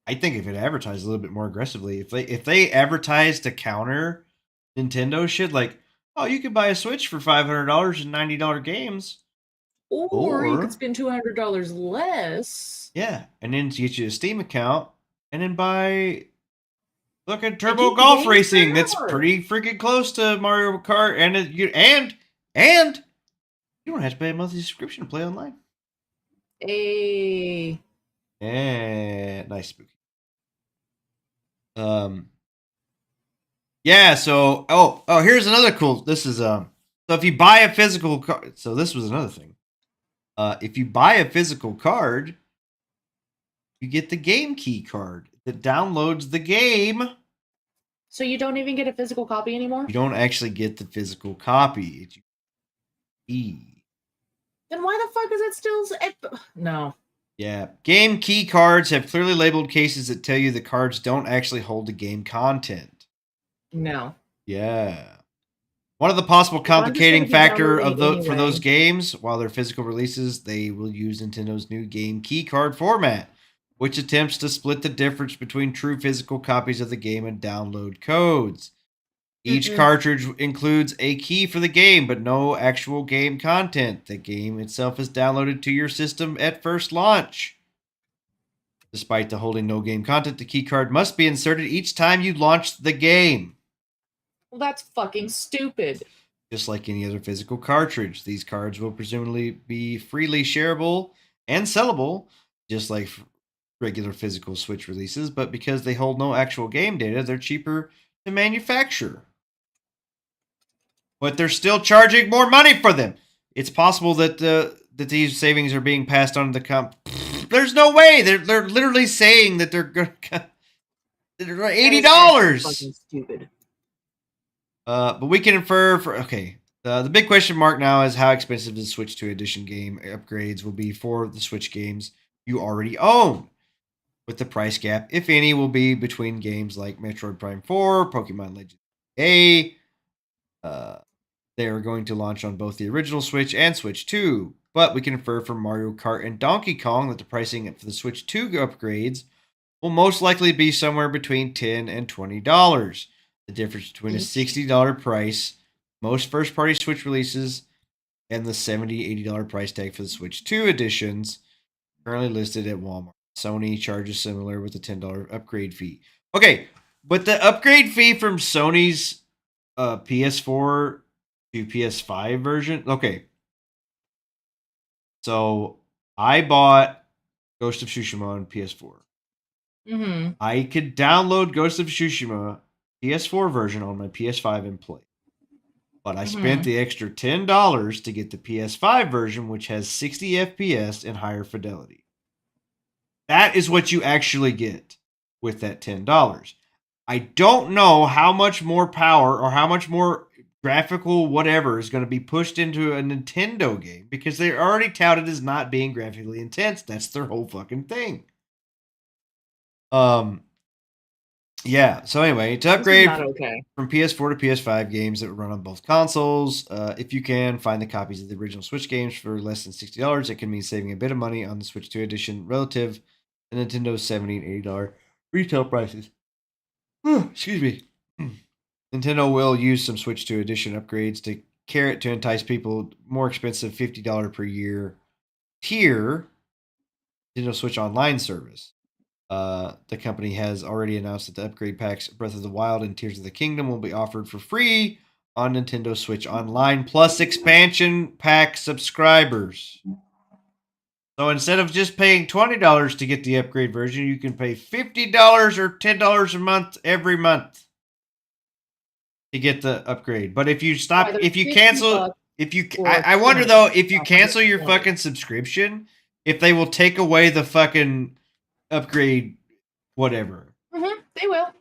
I think if it advertised a little bit more aggressively, if they advertised to counter Nintendo shit, like oh, you could buy a Switch for $500 and $90 games, Or you could or spend $200 less yeah, and then get you a Steam account, and then buy look at and Turbo keep the Golf games Racing. That's forever. pretty freaking close to Mario Kart, and you don't have to pay a monthly subscription to play online. A Yeah, nice spooky. Um, yeah. So, here's another cool. This is So if you buy a physical card, so this was another thing. If you buy a physical card, you get the game key card that downloads the game. So you don't even get a physical copy anymore? You don't actually get the physical copy. It's key. Then why the fuck is it still no. Yeah. Game key cards have clearly labeled cases that tell you the cards don't actually hold the game content. No. Yeah. One of the possible If I'm just complicating gonna be factor downloading of it for those anyway. games, while they're physical releases, they will use Nintendo's new game key card format, which attempts to split the difference between true physical copies of the game and download codes. Each Mm-mm. cartridge includes a key for the game, but no actual game content. The game itself is downloaded to your system at first launch. Despite the holding no game content, the key card must be inserted each time you launch the game. Well, that's fucking stupid. Just like any other physical cartridge, these cards will presumably be freely shareable and sellable, just like regular physical Switch releases, but because they hold no actual game data, they're cheaper to manufacture. But they're still charging more money for them. It's possible that that these savings are being passed on to the comp. There's no way. They're literally saying that they're going to That is actually $80. fucking stupid. But we can infer for okay. The big question mark now is how expensive the Switch 2 edition game upgrades will be for the Switch games you already own. With the price gap, if any, will be between games like Metroid Prime 4, Pokemon Legends A. They are going to launch on both the original Switch and Switch 2, but we can infer from Mario Kart and Donkey Kong that the pricing for the Switch 2 upgrades will most likely be somewhere between $10 and $20. The difference between a Each. $60 price, most first party Switch releases, and the $70, $80 price tag for the Switch 2 editions, currently listed at Walmart. Sony charges similar with a $10 upgrade fee. Okay, but the upgrade fee from Sony's PS4 to PS5 version. Okay, so I bought Ghost of Tsushima on PS4. Mm-hmm. I could download Ghost of Tsushima PS4 version on my PS5 and play. But I spent Mm-hmm. the extra $10 to get the PS5 version, which has 60 FPS and higher fidelity. That is what you actually get with that $10. I don't know how much more power or how much more graphical whatever is going to be pushed into a Nintendo game because they're already touted as not being graphically intense. That's their whole fucking thing. Yeah. So anyway, to This is upgrade not okay. from PS4 to PS5 games that run on both consoles, if you can find the copies of the original Switch games for less than $60, it can mean saving a bit of money on the Switch 2 edition relative to and Nintendo's $70 and $80 retail prices. Excuse me. Nintendo will use some Switch 2 edition upgrades to carrot to entice people. More expensive $50 per year tier Nintendo Switch Online service. The company has already announced that the upgrade packs Breath of the Wild and Tears of the Kingdom will be offered for free on Nintendo Switch Online plus expansion pack subscribers. So instead of just paying $20 to get the upgrade version, you can pay $50 or $10 a month every month to get the upgrade. But if you stop, Either if you 50 cancel, bucks if you, or I wonder 20, though, if you cancel your 120. fucking subscription, if they will take away the fucking upgrade, whatever. They will.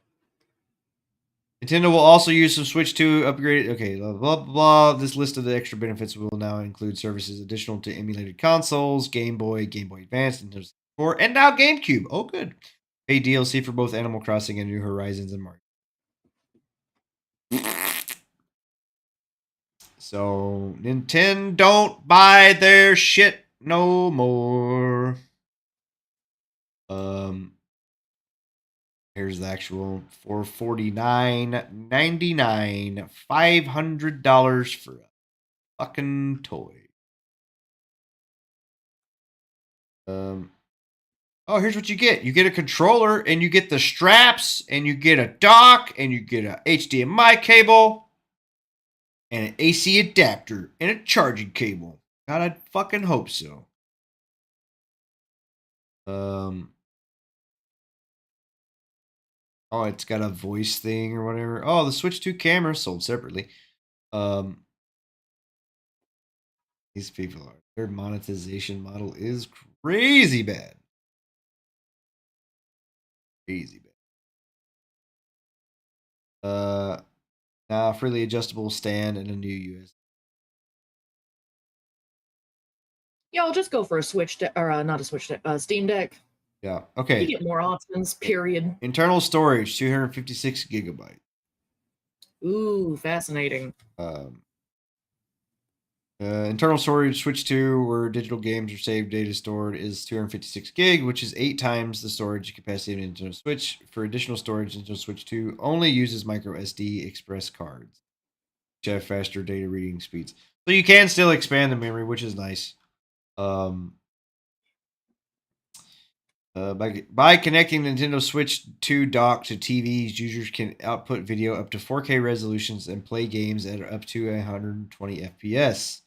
Nintendo will also use some Switch 2 upgrade. Okay, blah, blah, blah. This list of the extra benefits will now include services additional to emulated consoles, Game Boy, Game Boy Advance, Nintendo 64, and now GameCube. Oh, good. Pay DLC for both Animal Crossing and New Horizons and Mario. So, Nintendo don't buy their shit no more. Here's the actual for $49.99, $500 for a fucking toy. Oh, here's what you get. You get a controller and you get the straps and you get a dock and you get a HDMI cable and an AC adapter and a charging cable. God, I fucking hope so. Oh, it's got a voice thing or whatever. Oh, the Switch 2 camera sold separately. These people are, their monetization model is crazy bad. Crazy bad. Now freely adjustable stand and a new US. Yeah, I'll just go for a Switch or not a Switch Steam Deck. Yeah. You Okay. get more options. Period. Internal storage 256 gigabytes. Ooh, fascinating. Internal storage Switch 2, where digital games are saved, data stored, is 256 gig, which is 8 times the storage capacity of Nintendo Switch. For additional storage, Nintendo Switch 2 only uses micro SD express cards, which have faster data reading speeds. So you can still expand the memory, which is nice. By connecting Nintendo Switch 2 dock to TVs, users can output video up to 4K resolutions and play games at up to 120 FPS.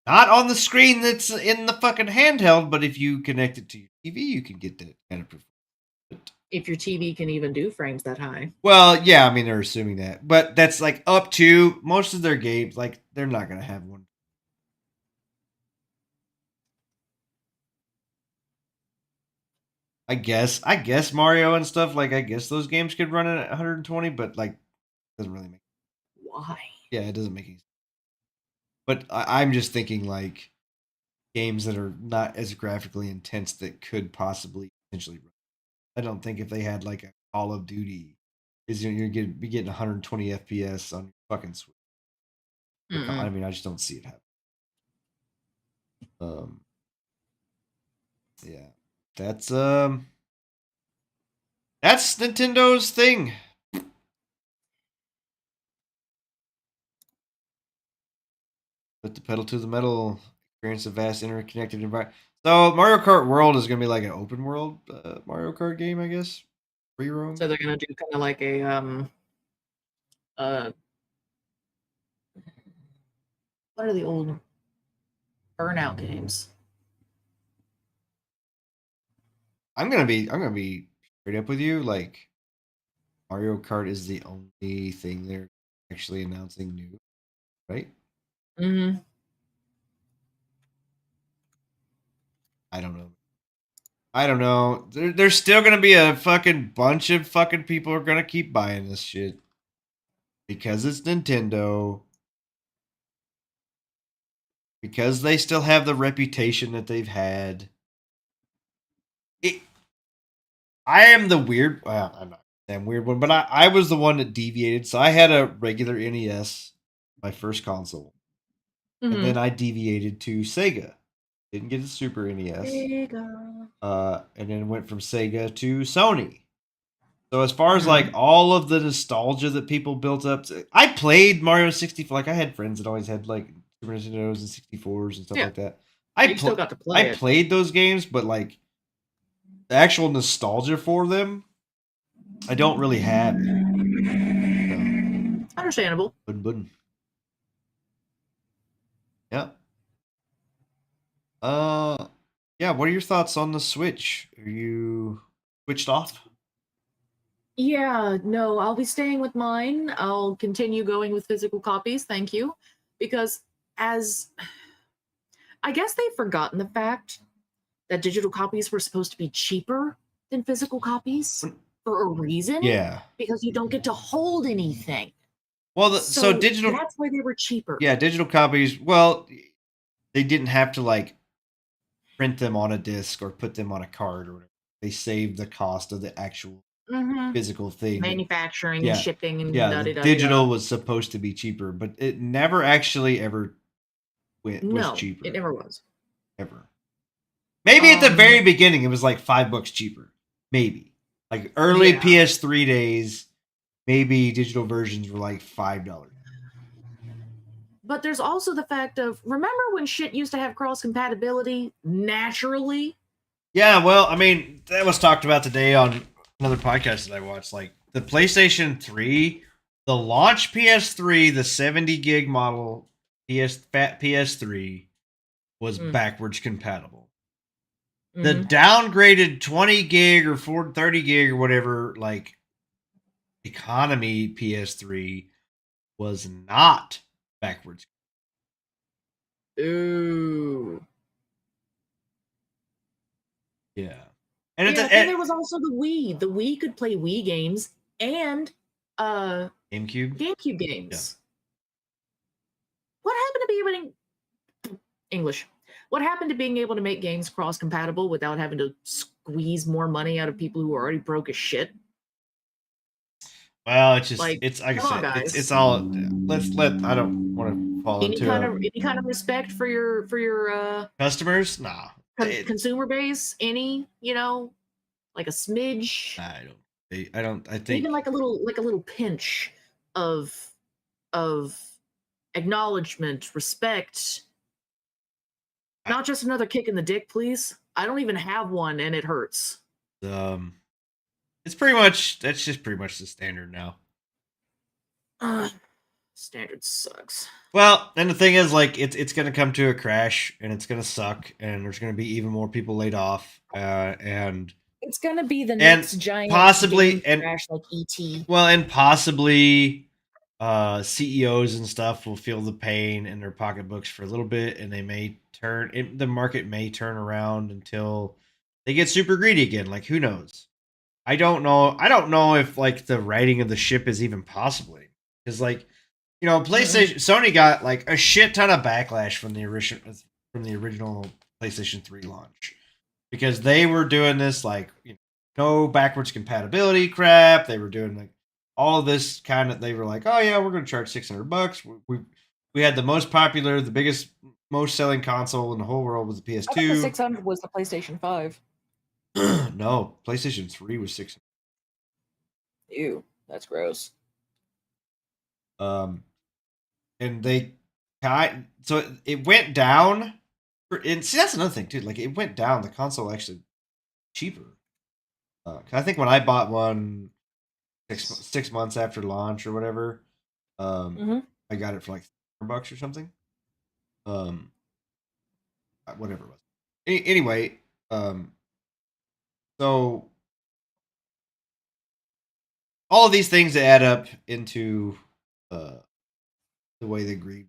Not on the screen that's in the fucking handheld, but if you connect it to your TV, you can get that kind of performance. If your TV can even do frames that high. Well, yeah, I mean, they're assuming that. But that's like up to most of their games, like, they're not going to have one. I guess Mario and stuff, like, I guess those games could run at 120, but, like, it doesn't really make sense. Why? Yeah, it doesn't make any sense. But I'm just thinking, like, games that are not as graphically intense that could possibly potentially run. I don't think if they had, like, a Call of Duty, you're going to be getting 120 FPS on your fucking Switch. I mean, I just don't see it happen. Yeah. That's Nintendo's thing. Put the pedal to the metal. Experience a vast interconnected environment. So Mario Kart World is gonna be like an open world Mario Kart game, I guess. Free roam. So they're gonna do kind of like a what are the old Burnout games? I'm gonna be straight up with you. Like, Mario Kart is the only thing they're actually announcing new, right? Mm-hmm. I don't know. There's still gonna be a fucking bunch of fucking people who are gonna keep buying this shit because it's Nintendo. Because they still have the reputation that they've had. I am the weird. Well, I'm not damn weird one, but I was the one that deviated. So I had a regular NES, my first console, and then I deviated to Sega. Didn't get a Super NES. Sega. And then went from Sega to Sony. So as far as like Mhm. all of the nostalgia that people built up, I played Mario 64. Like I had friends that always had like Super Nintendos and 64s and stuff Yeah, like that. you still got to I play it. played those games, but like the actual nostalgia for them, I don't really have it. So, Understandable. bun. Yeah. Uh, yeah. What are your thoughts on the Switch? Are you switched off? Yeah, no, I'll be staying with mine. I'll continue going with physical copies, thank you. Because as I guess they've forgotten the fact that digital copies were supposed to be cheaper than physical copies for a reason, Yeah. because you don't get to hold anything. Well, so So digital, that's why they were cheaper. yeah, digital copies. Well, they didn't have to like print them on a disc or put them on a card or whatever. They saved the cost of the actual Mhm. physical thing. Manufacturing and Yeah, shipping and yeah. The da da da da. digital was supposed to be cheaper, but it never actually ever was No, it cheaper never was. ever. Maybe at the Um, very beginning, it was like $5 cheaper. Maybe like early yeah. PS3 days. Maybe digital versions were like $5. But there's also the fact of, remember when shit used to have cross compatibility naturally? Yeah, well, I mean, that was talked about today on another podcast that I watched. Like the PlayStation 3, the launch PS3, the 70 gig model fat PS3 was Mm, backwards compatible. The hmm downgraded 20 gig or 30 gig or whatever, like economy PS3 was not backwards. Ooh. Yeah. And Yeah, then there was also the Wii. The Wii could play Wii games and uh GameCube. GameCube Yeah. games. What happened to being able to English? What happened to being able to make games cross compatible without having to squeeze more money out of people who are already broke as shit? Well, Like, it's like I come on, said, guys. it's all. Let's let. I don't want to fall into Any kind of respect for your customers. Nah, consumer base, any, like a smidge, I don't. I don't. I even think like a little pinch of of acknowledgement, respect, I, not just another kick in the dick, please. I don't even have one and it hurts. um, it's pretty much that's just pretty much the standard now. Ugh, standard sucks. Well, and the thing is, like, it's gonna come to a crash, and it's gonna suck, and there's gonna be even more people laid off, It's gonna be the and next giant game possibly and crash like ET. well, and possibly CEOs and stuff will feel the pain in their pocketbooks for a little bit, and they may the market may turn around until they get super greedy again. Like who knows? I don't know. I don't know if like the righting of the ship is even possible because like Mm-mm. PlayStation Sony got like a shit ton of backlash from the original PlayStation 3 launch because they were doing this like no backwards compatibility crap. They were doing like all of this kind of. They were like, oh yeah, we're going to charge $600. We had the most popular, the biggest, most selling console in the whole world was the I thought the PS2. 600 was the PlayStation 5. No, PlayStation 3 was 600. Ew, that's gross. And they kind so it went down. And see, that's another thing too. Like it went down. The console actually cheaper. 'Cause I think when I bought one 6 months after launch or whatever, um, Mm-hmm. I got it for like $100 or something. Um, whatever it was. Anyway, so all of these things add up into the way they agreed.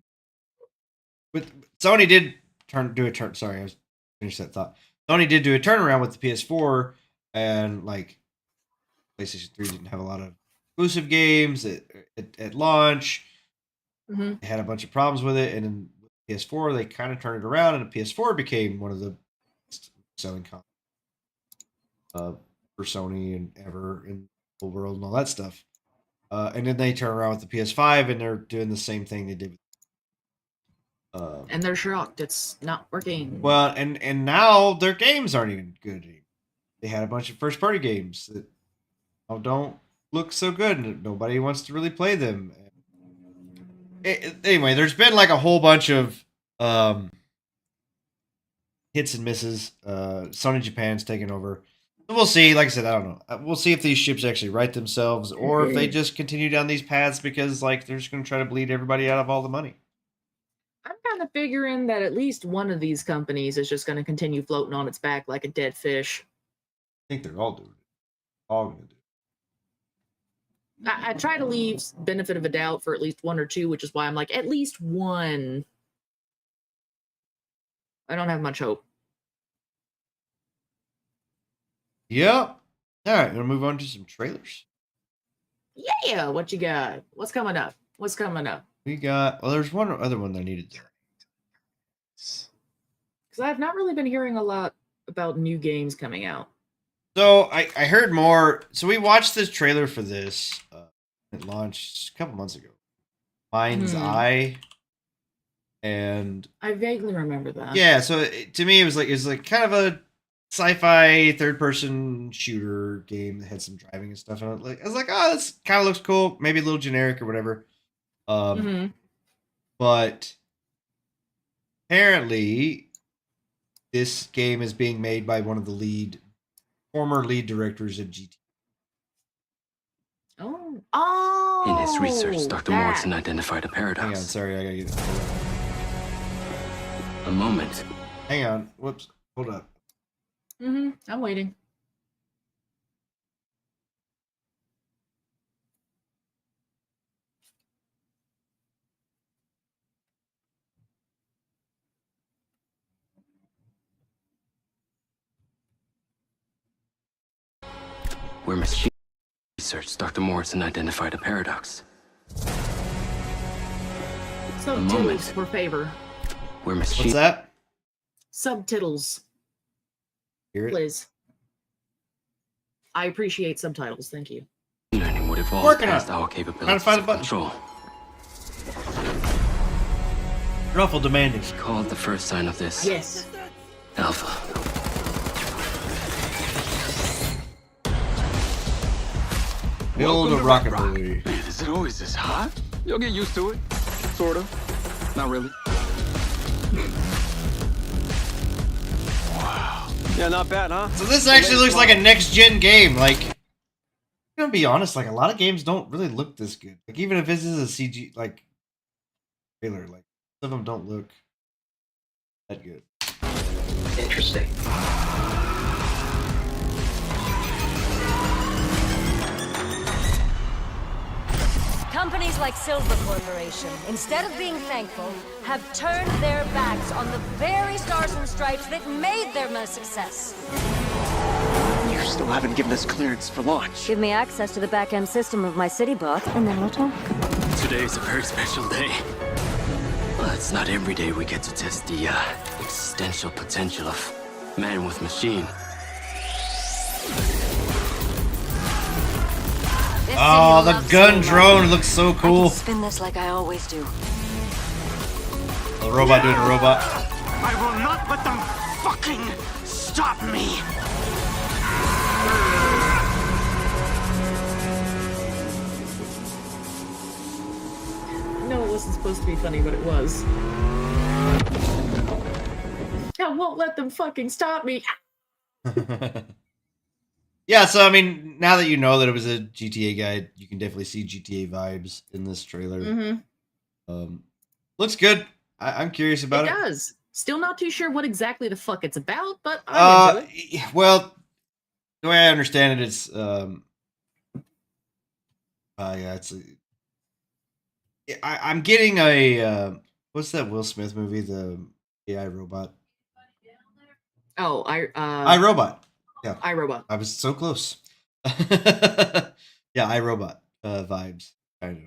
But Sony did do a turn. Sorry, I was finish that thought. Sony did do a turnaround with the PS4, and like PlayStation 3 didn't have a lot of exclusive games at launch. Mm-hmm. They had a bunch of problems with it, and then with PS4 they kind of turned it around, and the PS4 became one of the selling consoles for Sony and ever in the world and all that stuff. And then they turn around with the PS5, and they're doing the same thing they did. And they're shocked it's not working. Well, and now their games aren't even good anymore. They had a bunch of first party games that don't look so good, and nobody wants to really play them. Anyway, there's been like a whole bunch of hits and misses. Sony Japan's taken over. So we'll see. Like I said, I don't know. We'll see if these ships actually right themselves, or if they just continue down these paths because like they're just going to try to bleed everybody out of all the money. I'm kind of figuring that at least one of these companies is just going to continue floating on its back like a dead fish. I think they're all doing it. All going to do it. I try to leave benefit of a doubt for at least one or two, which is why I'm like, at least one. I don't have much hope. Yep. All right, we'll move on to some trailers. Yeah, what you got? What's coming up? What's coming up? We got, well, there's one other one that I needed to. Because I've not really been hearing a lot about new games coming out. So I heard more. So we watched this trailer for this. It launched a couple months ago. Mind's Eye. And I vaguely remember that. Yeah, so to me it was like kind of a sci-fi third-person shooter game that had some driving and stuff. And I was like, oh, this kind of looks cool. Maybe a little generic or whatever. But apparently, this game is being made by one of the former lead directors of GT. Oh! In his research, Dr. Morrison identified a paradox. Hang on, sorry, I gotta get it. A moment. Hang on. Whoops. Hold up. I'm waiting. Where machine research, Dr. Morrison identified a paradox. Subtitles for favor. Where machine. What's that? Subtitles. Hear it? Liz. I appreciate subtitles, thank you. Learning would evolve Working past on it. our capabilities Trying to find a of button. control. You're awful demanding. It's called the first sign of this. Yes. Alpha. Build a rocket balloon. Man, is it always this hot? You'll get used to it. Sort of. Not really. Wow. Yeah, not bad, huh? So this actually looks like a next-gen game. Like, I'm gonna be honest, like a lot of games don't really look this good. Like even if this is a CG like trailer, like some of them don't look that good. Interesting. Companies like Silver Corporation, instead of being thankful, have turned their backs on the very stars and stripes that made them a success. You still haven't given us clearance for launch. Give me access to the back-end system of my city book, and then we'll talk. Today's a very special day. Well, it's not every day we get to test the existential potential of man with machine. Oh, the gun drone looks so cool. Spin this like I always do. A robot doing a robot. I will not let them fucking stop me. No, it wasn't supposed to be funny, but it was. I won't let them fucking stop me. Yeah, so I mean, now that you know that it was a GTA guide, you can definitely see GTA vibes in this trailer. Looks good. I'm curious about it. It does. Still not too sure what exactly the fuck it's about, but I'm into it. Well, the way I understand it, it's I'm getting a what's that Will Smith movie, the AI robot? Oh, iRobot. Yeah, iRobot. I was so close. Yeah, iRobot vibes, kind of.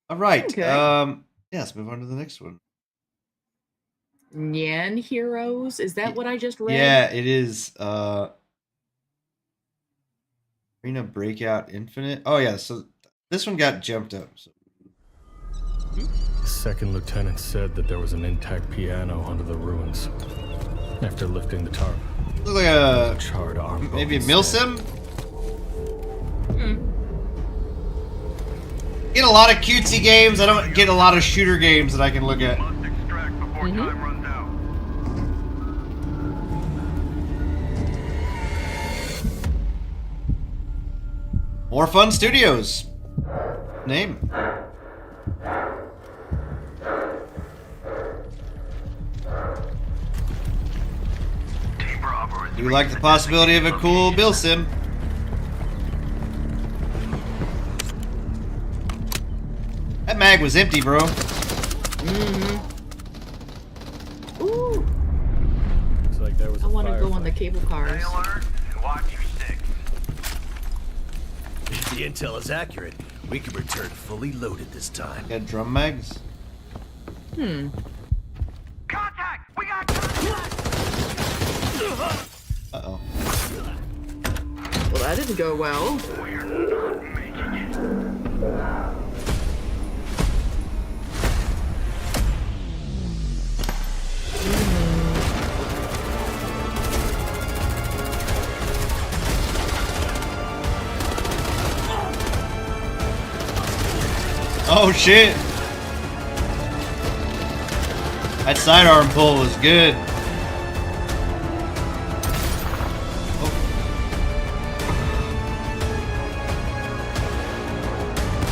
All right. Okay. Yeah, let's move on to the next one. Nyan Heroes? Is that what I just read? Yeah, it is. Arena Breakout Infinite. Oh yeah, so this one got jumped up. So. The second lieutenant said that there was an intact piano under the ruins. After lifting the tarp, Looks like a charred arm. maybe a mill sim. Get a lot of cutesy games. I don't get a lot of shooter games that I can look at. More Fun Studios. Name. Do you like the possibility of a cool Bill sim? That mag was empty, bro. Ooh, Looks like there was I a want to go on the firefight. cable cars. If the intel is accurate, we can return fully loaded this time. Got drum mags. Contact! We got contact! Uh-oh. Well, that didn't go well. We're not making it. Oh shit! That sidearm pull was good.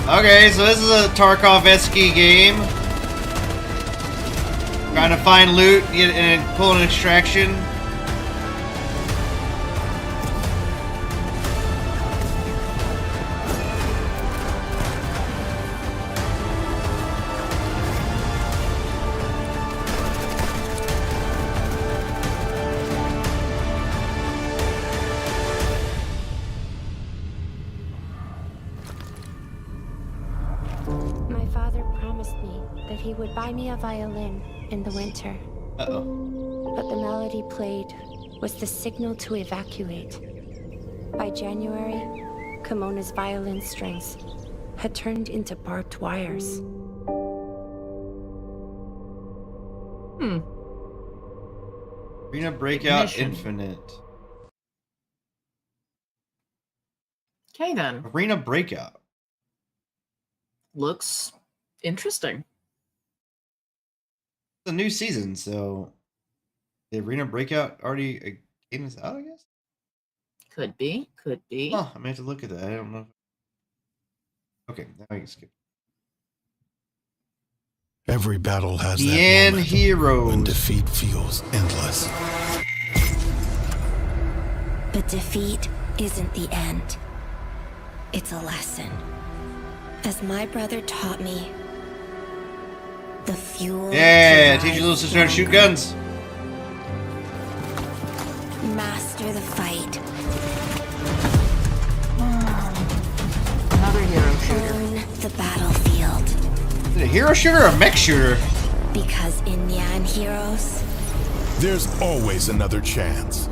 Oh. Okay, so this is a Tarkov-esque game. Trying to find loot and pull an extraction. My father promised me that he would buy me a violin in the winter. Uh-oh. But the melody played was the signal to evacuate. By January, Kimona's violin strings had turned into barbed wires. Arena Breakout Mission. Infinite. Okay, then. Arena Breakout. Looks interesting. It's a new season, so the Arena Breakout already a game is out, I guess? Could be. Could be. Oh, I may have to look at that. I don't know. Okay, now I can skip. Every battle has The that End moment Heroes. when defeat feels endless. But defeat isn't the end. It's a lesson. As my brother taught me, the fuel. Yeah, to teach your little rise sister how to shoot stronger. guns. Master the fight. Another hero shooter. Own the battlefield. Is it a hero shooter or a mech shooter? Because in Nyan Heroes, There's always another chance.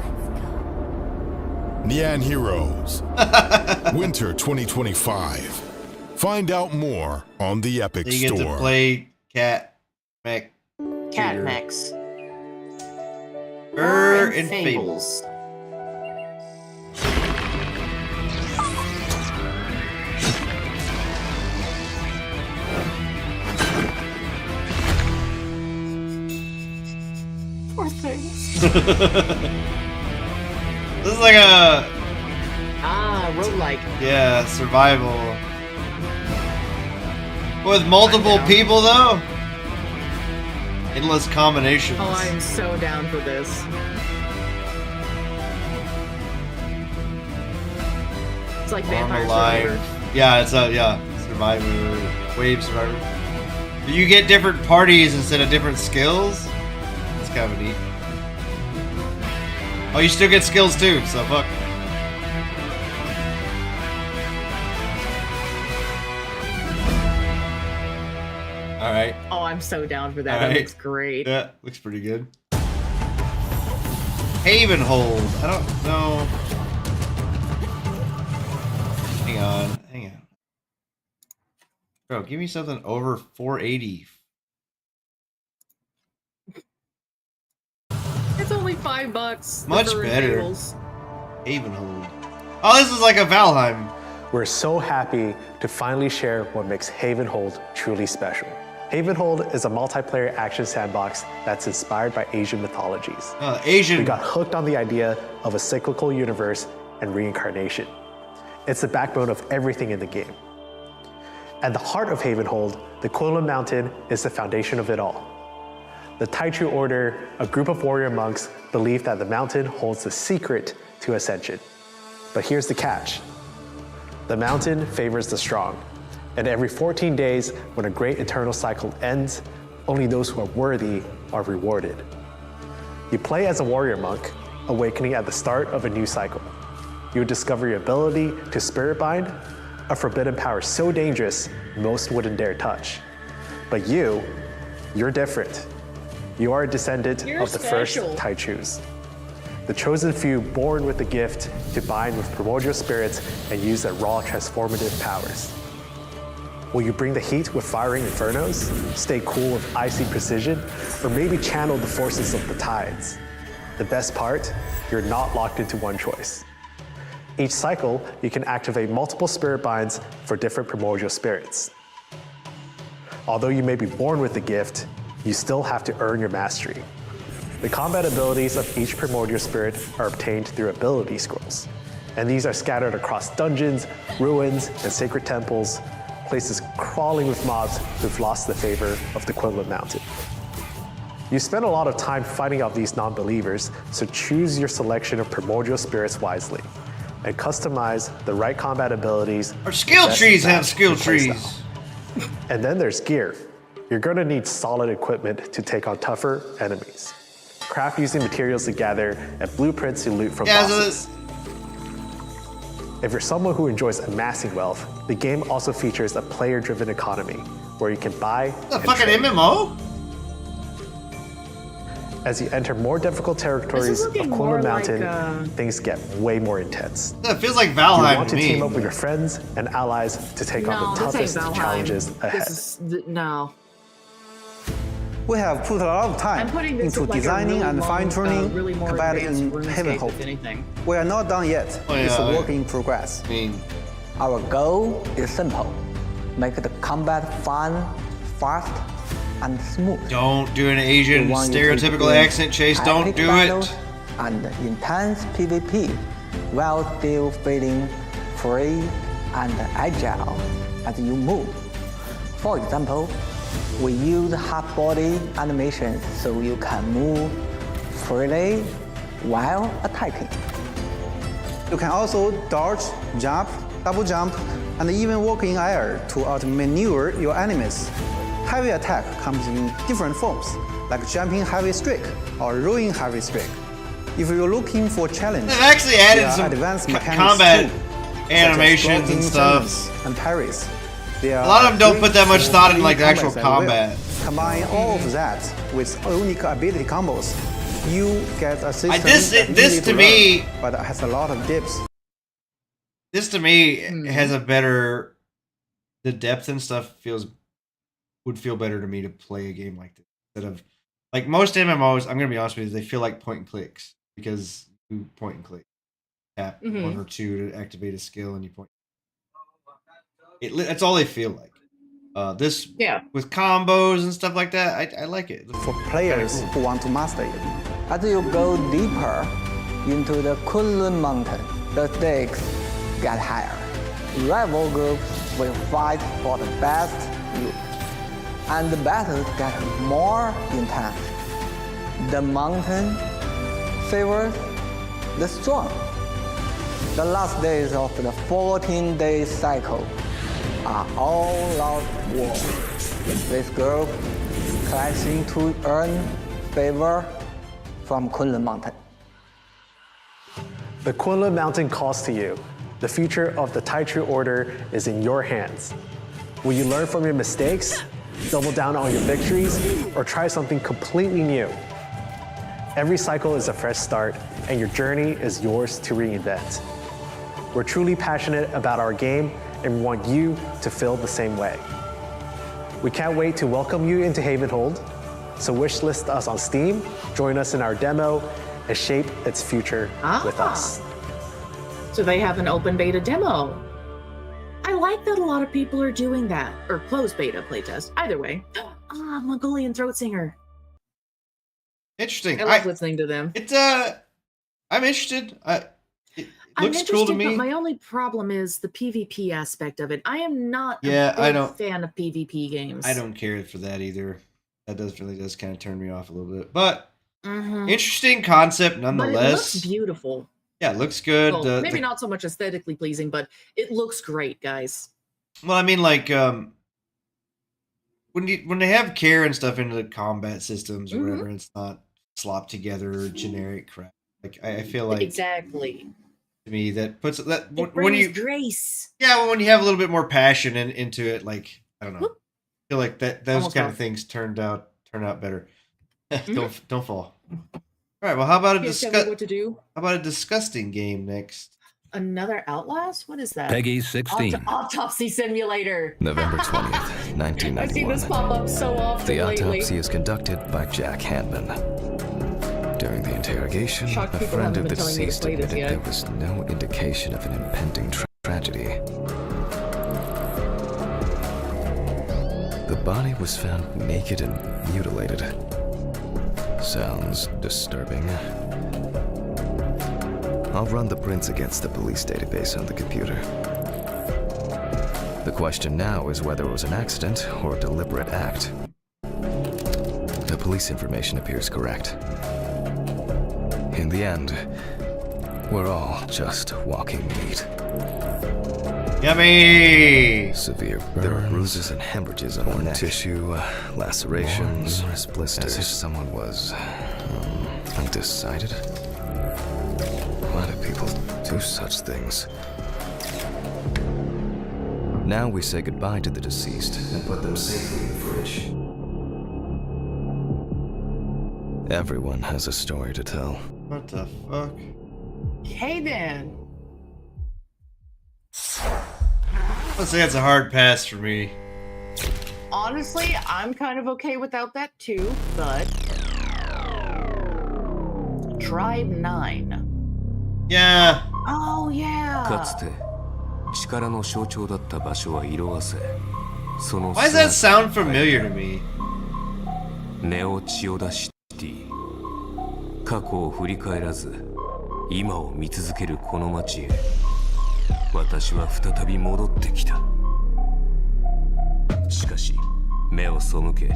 Nyan Heroes. Winter 2025. Find out more on the Epic You get Store. to play cat mech Cat shooter. mechs. And Fables. Poor things. This is like a Roguelike. yeah survival with multiple down. people though. Endless combinations. Oh, I'm so down for this. It's like Vampire Survivor. Yeah, it's a Survivor, Wave Survivor. You get different parties instead of different skills. It's kind of neat. Oh, you still get skills too, so fuck. Alright. Oh, I'm so down for that. That Alright. looks great. Yeah, looks pretty good. Havenhold. I don't know. Hang on. Bro, give me something over 480. $5. Much Liver and better. tables. Havenhold. Oh, this is like a Valheim. We're so happy to finally share what makes Havenhold truly special. Havenhold is a multiplayer action sandbox that's inspired by Asian mythologies. Asian. We got hooked on the idea of a cyclical universe and reincarnation. It's the backbone of everything in the game. At the heart of Havenhold, the Kunlun Mountain is the foundation of it all. The Taichu Order, a group of warrior monks, believe that the mountain holds the secret to ascension. But here's the catch. The mountain favors the strong. And every 14 days, when a great eternal cycle ends, only those who are worthy are rewarded. You play as a warrior monk, awakening at the start of a new cycle. You discover your ability to spirit bind, a forbidden power so dangerous most wouldn't dare touch. But you're different. You are a descendant of the first Taichus. The chosen few born with the gift to bind with primordial spirits and use their raw transformative powers. Will you bring the heat with firing infernos, stay cool with icy precision, or maybe channel the forces of the tides? The best part, you're not locked into one choice. Each cycle, you can activate multiple spirit binds for different primordial spirits. Although you may be born with the gift, you still have to earn your mastery. The combat abilities of each primordial spirit are obtained through ability scrolls, and these are scattered across dungeons, ruins, and sacred temples, places crawling with mobs who've lost the favor of the Kunlun Mountain. You spend a lot of time fighting off these non-believers, so choose your selection of primordial spirits wisely, and customize the right combat abilities. Our skill trees have skill trees. And then there's gear. You're gonna need solid equipment to take on tougher enemies. Craft using materials to gather, and blueprints to loot from bosses. If you're someone who enjoys amassing wealth, the game also features a player-driven economy where you can buy the fucking MMO? As you enter more difficult territories of Kunlun Mountain, things get way more intense. That feels like Valheim You want to me. team up with your friends and allies to take on the toughest challenges ahead. No. We have put a lot of time into designing and fine-tuning combat in Havenhold. We are not done yet. It's a work in progress. Our goal is simple. Make the combat fun, fast, and smooth. Don't do an Asian stereotypical accent, Chase. Don't do it. And intense PvP while still feeling free and agile as you move. For example, we use half-body animations so you can move freely while attacking. You can also dodge, jump, double jump, and even walk in air to outmaneuver your enemies. Heavy attack comes in different forms, like jumping heavy streak or rolling heavy streak. If you're looking for challenge, they've actually added some advanced combat animations and stuff. And parries. A lot of them don't put that much thought in like the actual combat. Combine all of that with unique ability combos, you get a system this to me, but it has a lot of dips. This to me has a better, the depth and stuff would feel better to me to play a game like this instead of like most MMOs. I'm gonna be honest with you, they feel like point and clicks because you point and click, tap one or two to activate a skill and you point. That's all they feel like. This with combos and stuff like that, I like it. For players who want to master it. As you go deeper into the Kunlun Mountain, the stakes get higher. Rival groups will fight for the best loot, and the battles get more intense. The mountain favors the strong. The last days of the 14-day cycle are all out war. This group clashing to earn favor from Kunlun Mountain. The Kunlun Mountain calls to you. The future of the Taichu Order is in your hands. Will you learn from your mistakes, double down on your victories, or try something completely new? Every cycle is a fresh start, and your journey is yours to reinvent. We're truly passionate about our game, and we want you to feel the same way. We can't wait to welcome you into Havenhold, so wishlist us on Steam, join us in our demo, and shape its future with us. So they have an open beta demo. I like that a lot of people are doing that, or closed beta playtest. Either way. Mongolian throat singer. Interesting. I love listening to them. It's I'm interested. It looks cool to me. But my only problem is the PvP aspect of it. I am not a big fan of PvP games. I don't care for that either. That really does kind of turn me off a little bit. But interesting concept nonetheless. But it looks beautiful. Yeah, it looks good. Well, maybe not so much aesthetically pleasing, but it looks great, guys. Well, I mean, like when they have care and stuff into the combat systems or whatever, it's not slopped together generic crap. Like I feel like exactly. To me, that puts that it when you grace. Yeah, when you have a little bit more passion into it, like I don't know, I feel like those kind of things turn out better. Don't fall. All right. Well, how about what to do? How about a disgusting game next? Another Outlast? What is that? Peggy 16. Autopsy Simulator. November 20th, 1991. I've seen this pop up so often The lately. autopsy is conducted by Jack Handman. During the interrogation, Shocked a people friend haven't of the been telling me to deceased play this admitted yet. there was no indication of an impending tragedy. The body was found naked and mutilated. Sounds disturbing. I'll run the prints against the police database on the computer. The question now is whether it was an accident or a deliberate act. The police information appears correct. In the end, we're all just walking meat. Yummy! Severe burns. There are bruises and hemorrhages on her neck. Tissue, lacerations, numerous blisters. As if someone was undecided. Why do people do such things? Now we say goodbye to the deceased and put them safely in the fridge. Everyone has a story to tell. What the fuck? Hey then. I'd say it's a hard pass for me. Honestly, I'm kind of okay without that too, but Tribe 9. Yeah. Oh yeah. かつて力の象徴だった場所は色あせ、その Why does that sound familiar to me? ネオチオダシティ。過去を振り返らず、今を見続けるこの街へ、私は再び戻ってきた。しかし、目を背け、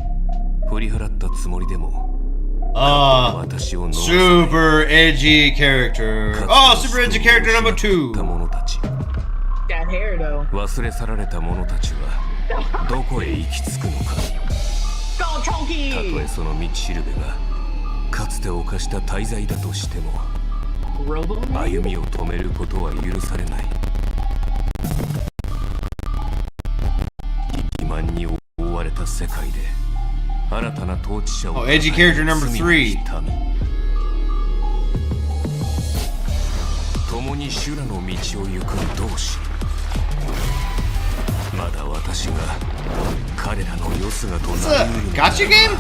振り払ったつもりでも、私を super edgy character. Oh, super edgy character number 2. Got hair though. 忘れ去られた者たちはどこへ行き着くのか。たとえその道しるべがかつて犯した大罪だとしても、歩みを止めることは許されない。欺瞞に覆われた世界で新たな統治者を Oh, edgy character number 3. 共に修羅の道を行く同志。まだ私が彼らのよすがとなりうるのだ。Gotcha game?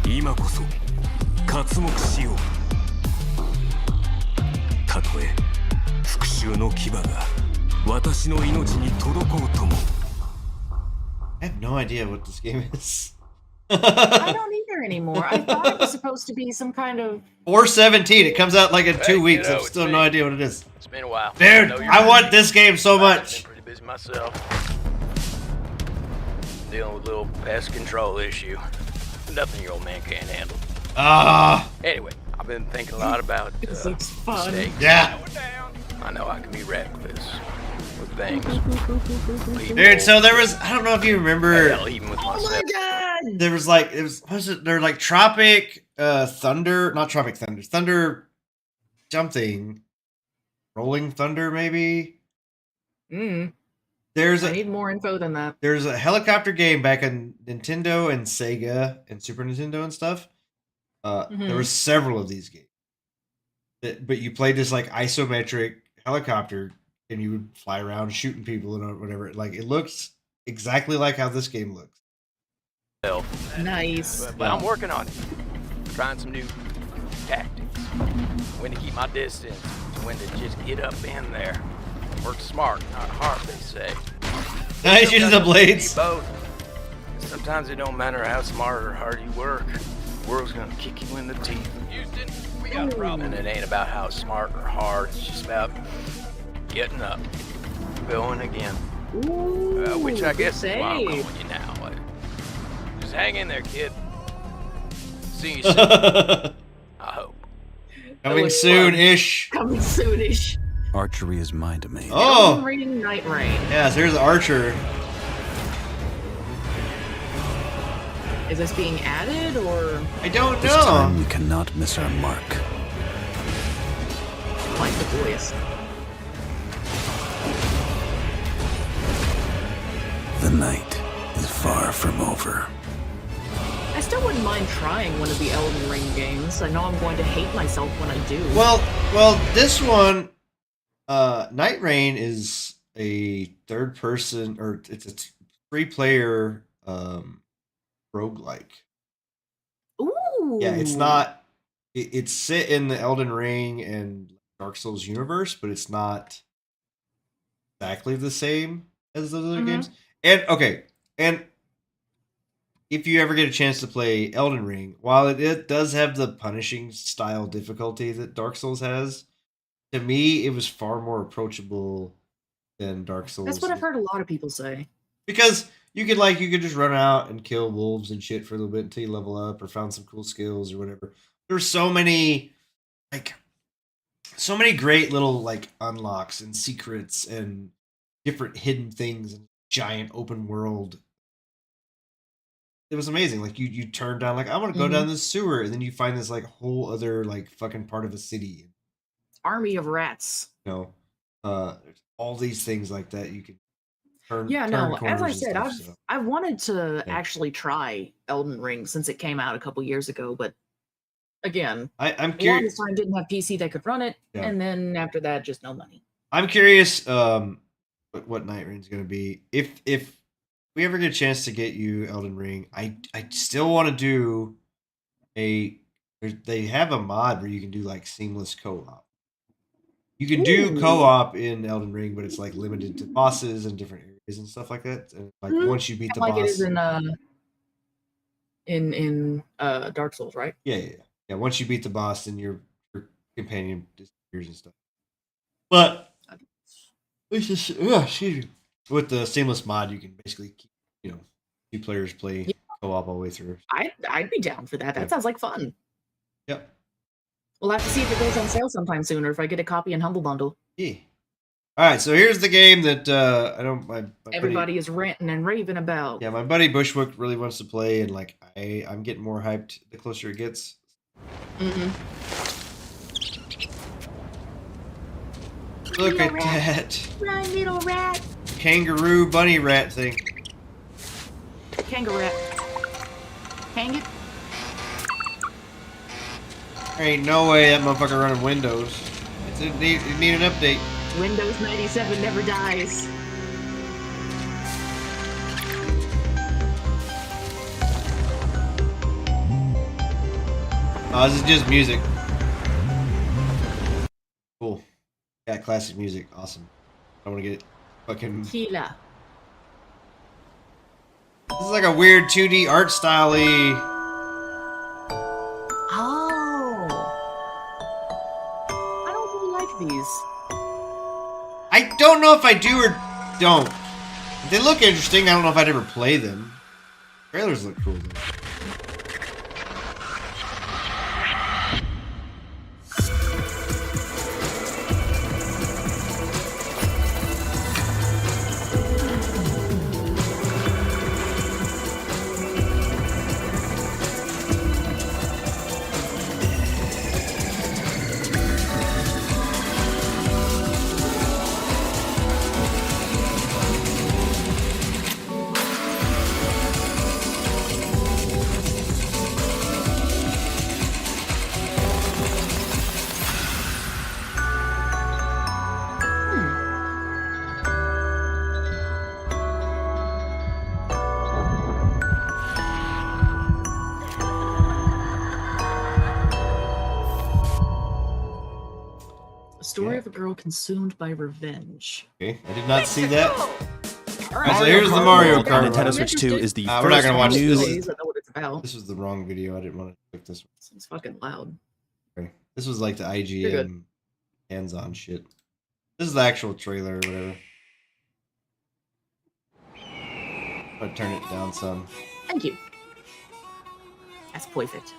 今こそ刮目しよう。たとえ復讐の牙が私の命に届こうとも。I have no idea what this game is. I don't either anymore. I thought it was supposed to be some kind of 4/17. It comes out like in 2 weeks. I still have no idea what it is. It's been a while. Dude, I want this game so much. I've been pretty busy myself. Dealing with a little pest control issue. Nothing your old man can't handle. Anyway, I've been thinking a lot about this looks fun. Mistakes. Yeah. I know I can be reckless with things. Dude, so there was, I don't know if you remember. Hell, even with myself. Oh my god! There was like, they're like Tropic Thunder, not Tropic Thunder, Thunder something. Rolling Thunder, maybe? I need more info than that. There's a helicopter game back on Nintendo and Sega and Super Nintendo and stuff. There were several of these games. But you played this like isometric helicopter and you would fly around shooting people and whatever. Like it looks exactly like how this game looks. Nice. But I'm working on it. Trying some new tactics. When to keep my distance, and when to just get up in there. Work smart, not hard, they say. Nice using the blades. Both. Sometimes it don't matter how smart or hard you work. The world's gonna kick you in the teeth. Houston, we got a problem. And it ain't about how smart or hard. It's just about getting up, going again. Which I guess is why I'm calling you now. Just hang in there, kid. See you soon. I hope. Coming soon-ish. Coming soon-ish. Archery is my domain. Oh! Elden Ring Night Rain. Yeah, so here's the Archer. Is this being added, or...? I don't know. This time we cannot miss our mark. I like the voice. The night is far from over. I still wouldn't mind trying one of the Elden Ring games. I know I'm going to hate myself when I do. Well, this one, Night Rain is a third person, or it's a 3-player roguelike. Ooh. Yeah, it's not. It's set in the Elden Ring and Dark Souls universe, but it's not exactly the same as those other games. And okay, and if you ever get a chance to play Elden Ring, while it does have the punishing style difficulty that Dark Souls has, to me it was far more approachable than Dark Souls. That's what I've heard a lot of people say. Because you could just run out and kill wolves and shit for a little bit until you level up or found some cool skills or whatever. There's so many great little unlocks and secrets and different hidden things and giant open world. It was amazing. You turn down I want to go down this sewer, and then you find this whole other fucking part of a city. Army of rats. There's all these things like that you can turn. Yeah, turn no. As corners I and said, stuff, I've wanted to actually try Elden Ring since it came out a couple years ago, but again, I'm the curious. longest time didn't have PC that could run it, Yeah. and then after that, just no money. I'm curious what Night Rain's gonna be. If we ever get a chance to get you Elden Ring, I still want to do they have a mod where you can do seamless co-op. You can do co-op in Elden Ring, but it's limited to bosses and different areas and stuff like that. And once you beat the boss, it is in Dark Souls, right? Yeah. Once you beat the boss, then your companion disappears and stuff. But it's just excuse me. With the seamless mod, you can basically keep 2 players play co-op all the way through. I'd be down for that. That sounds like fun. Yep. We'll have to see if it goes on sale sometime soon, or if I get a copy in Humble Bundle. Yeah. All right, so here's the game that I don't. My Everybody buddy, is ranting and raving about. Yeah, my buddy Bushwick really wants to play, and I'm getting more hyped the closer it gets. Look at that. Run, little rat. Kangaroo bunny rat thing. Kangaroo rat. Hang it. There ain't no way that motherfucker running Windows. It need an update. Windows 97 never dies. Oh, this is just music. Cool. Yeah, classic music. Awesome. I want to get it fucking... Kila. This is a weird 2D art style-y... I don't really like these. I don't know if I do or don't. They look interesting. I don't know if I'd ever play them. Trailers look cool, though. of a girl consumed by revenge. Okay, I did not see that. Alright, So here's the Mario Kart. on Nintendo Switch 2 is the We're not gonna watch Please, this. I know what it's about. This was the wrong video. I didn't want to click this one. It's fucking loud. Okay. This was like the You're good. IGN hands-on shit. This is the actual trailer or whatever. I'll turn it down some. Thank you. That's perfect.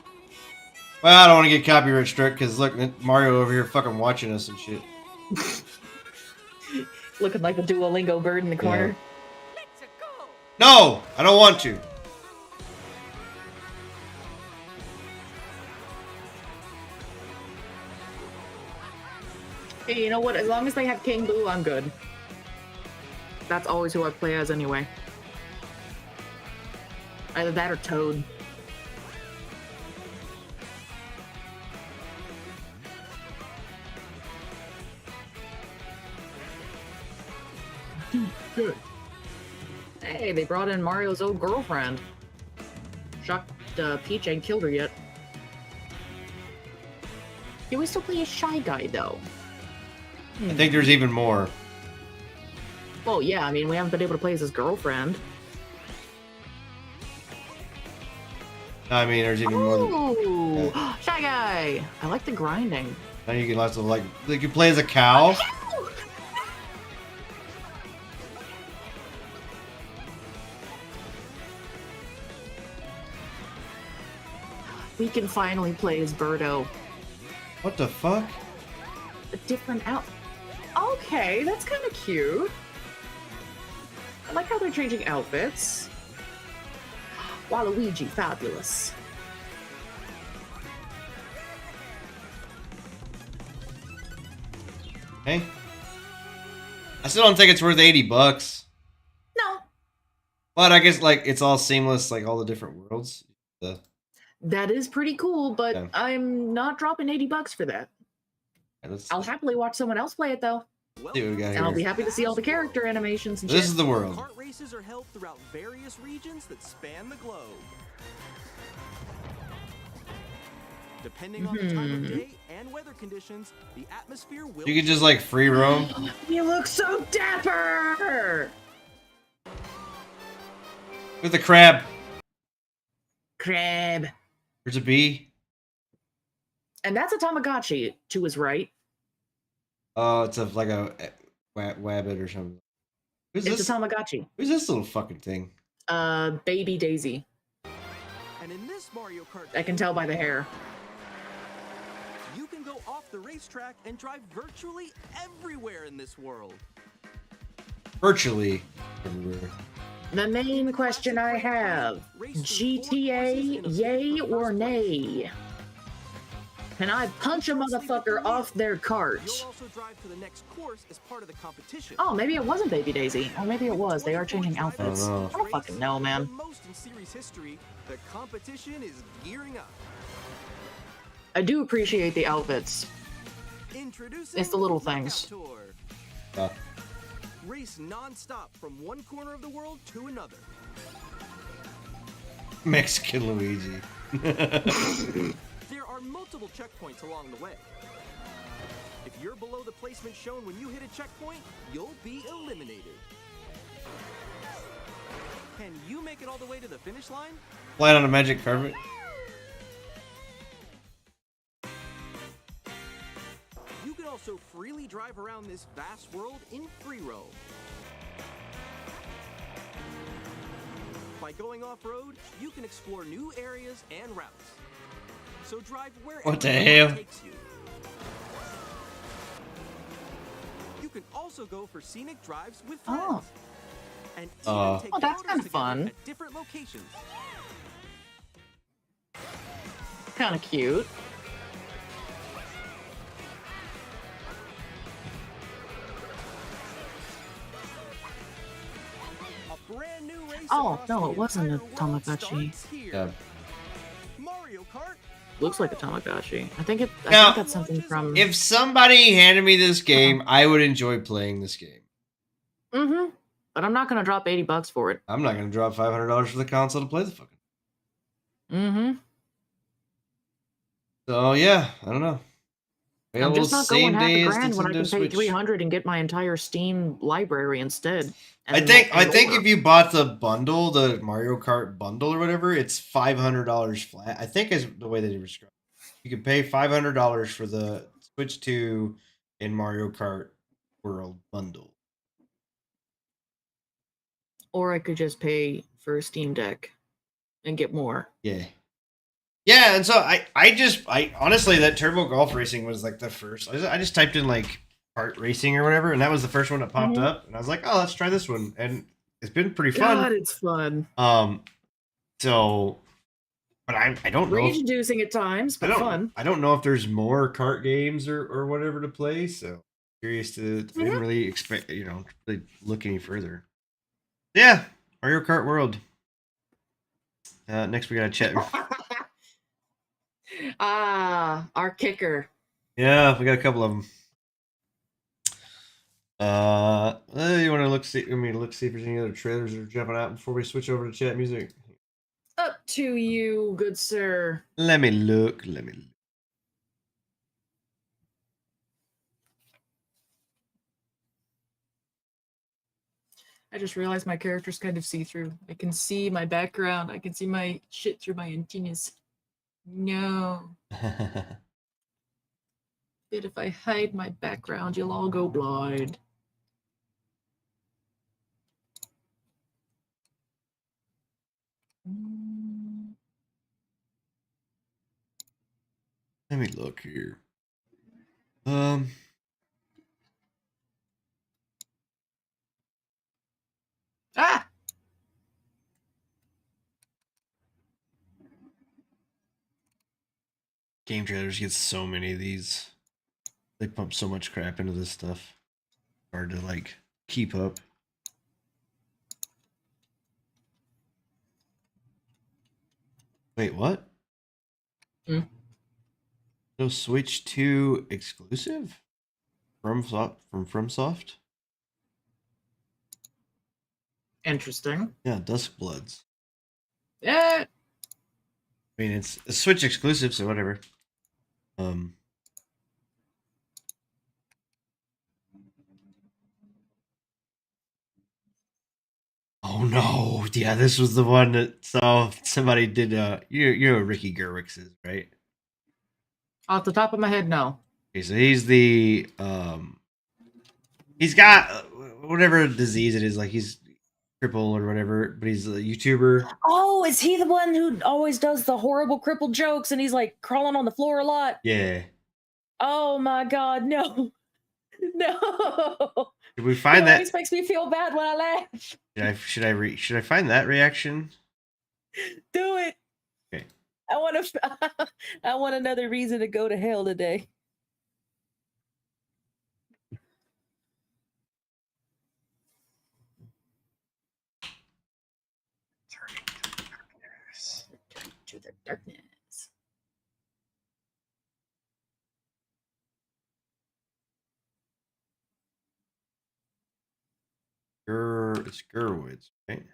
Well, I don't want to get copyright struck because look, Mario over here fucking watching us and shit. Looking like a Duolingo bird in the corner. No, I don't want to. Hey, you know what? As long as they have King Boo, I'm good. That's always who I play as anyway. Either that or Toad. Good. Hey, they brought in Mario's old girlfriend. Shocked Peach ain't killed her yet. Can we still play a shy guy though? I think there's even more. Well, yeah, I mean, we haven't been able to play as his girlfriend. I mean, there's even more. Ooh, shy guy. I like the grinding. Now you can also like you can play as a cow. We can finally play as Birdo. What the fuck? A different out. Okay, that's kind of cute. I like how they're changing outfits. Waluigi, fabulous. Hey, I still don't think it's worth $80. No. But I guess like it's all seamless, like all the different worlds. That is pretty cool, but Yeah. I'm not dropping $80 for that. I'll happily watch someone else play it though. See what we got And I'll here. be happy to see all the character animations and This shit. is the world. Kart races are held throughout various regions that span the globe. Depending on the time of day and weather conditions, the atmosphere will. You can just like free roam. You look so dapper! With the crab. Crab. There's a bee. And that's a Tamagotchi, to his right. Oh, it's like a wabbit or something. Who's It's this? a Tamagotchi. Who's this little fucking thing? Baby Daisy. And in this Mario Kart, I can tell by the hair. you can go off the racetrack and drive virtually everywhere in this world. Virtually everywhere. The main question I have, GTA, yay or nay? Can I punch a motherfucker off their cart? You'll also drive to the next course as part of the competition. Oh, maybe it wasn't Baby Daisy. Or maybe it was. They are changing outfits. I don't know. I don't fucking know, man. The most in series history, the competition is gearing up. I do appreciate the outfits. Introducing It's the little Knockout things. Tour. Race non-stop from one corner of the world to another. Mexican Luigi. There are multiple checkpoints along the way. If you're below the placement shown when you hit a checkpoint, you'll be eliminated. Can you make it all the way to the finish line? Flying on a magic carpet. You can also freely drive around this vast world in free roam. By going off-road, you can explore new areas and routes. So drive wherever What the the road hell? takes you. You can also go for scenic drives with friends. Oh. And even Oh, take that's photos kinda together fun. at different locations. Kind of cute. A brand new race Oh, across no, the it wasn't a entire world Tamagotchi. starts here. Yeah. Mario Kart. Looks like a Tamagotchi. I think Now, that's something from. If somebody handed me this game, I would enjoy playing this game. Mm-hmm. But I'm not gonna drop $80 for it. I'm not gonna drop $500 for the console to play the fucking. Mm-hmm. So yeah, I don't know. I'm just not going same half a day as grand when I Nintendo can pay Switch. 300 and get my entire Steam library instead. I think if you bought the bundle, the Mario Kart bundle or whatever, it's $500 flat. I think is the way they describe it. You can pay $500 for the Switch 2 and Mario Kart World bundle. Or I could just pay for a Steam Deck and get more. Yeah. Yeah, and so I honestly, that Turbo Golf Racing was like the first. I just typed in like kart racing or whatever, and that was the first one that popped up, and I was like, oh, let's try this one, and it's been pretty fun. God, it's fun. So, but I don't know. Rage-inducing at times, but fun. I don't know if there's more kart games or whatever to play. So curious to. I didn't really expect really look any further. Yeah, Mario Kart World. Next we got to chat. Our kicker. Yeah, we got a couple of them. You want to look see if there's any other trailers that are jumping out before we switch over to chat music. Up to you, good sir. Let me look. I just realized my character's kind of see-through. I can see my background. I can see my shit through my antennas. No. But if I hide my background, you'll all go blind. Let me look here. Game trailers get so many of these. They pump so much crap into this stuff. Hard to like keep up. Wait, what? No Switch 2 exclusive? From FromSoft? Interesting. Yeah, Duskbloods. Yeah. I mean, it's a Switch exclusive, so whatever. Oh no! Yeah, this was the one that somebody did. You know Ricky Gerwix is, right? Off the top of my head, no. Okay, so he's the he's got whatever disease it is, like he's crippled or whatever, but he's a YouTuber. Oh, is he the one who always does the horrible crippled jokes and he's like crawling on the floor a lot? Yeah. Oh my god, no. No. Did we find It that? always makes me feel bad when I laugh. Should I find that reaction? Do it. Okay. I want another reason to go to hell today. Turn to the darkness. It's Gerwitz, right?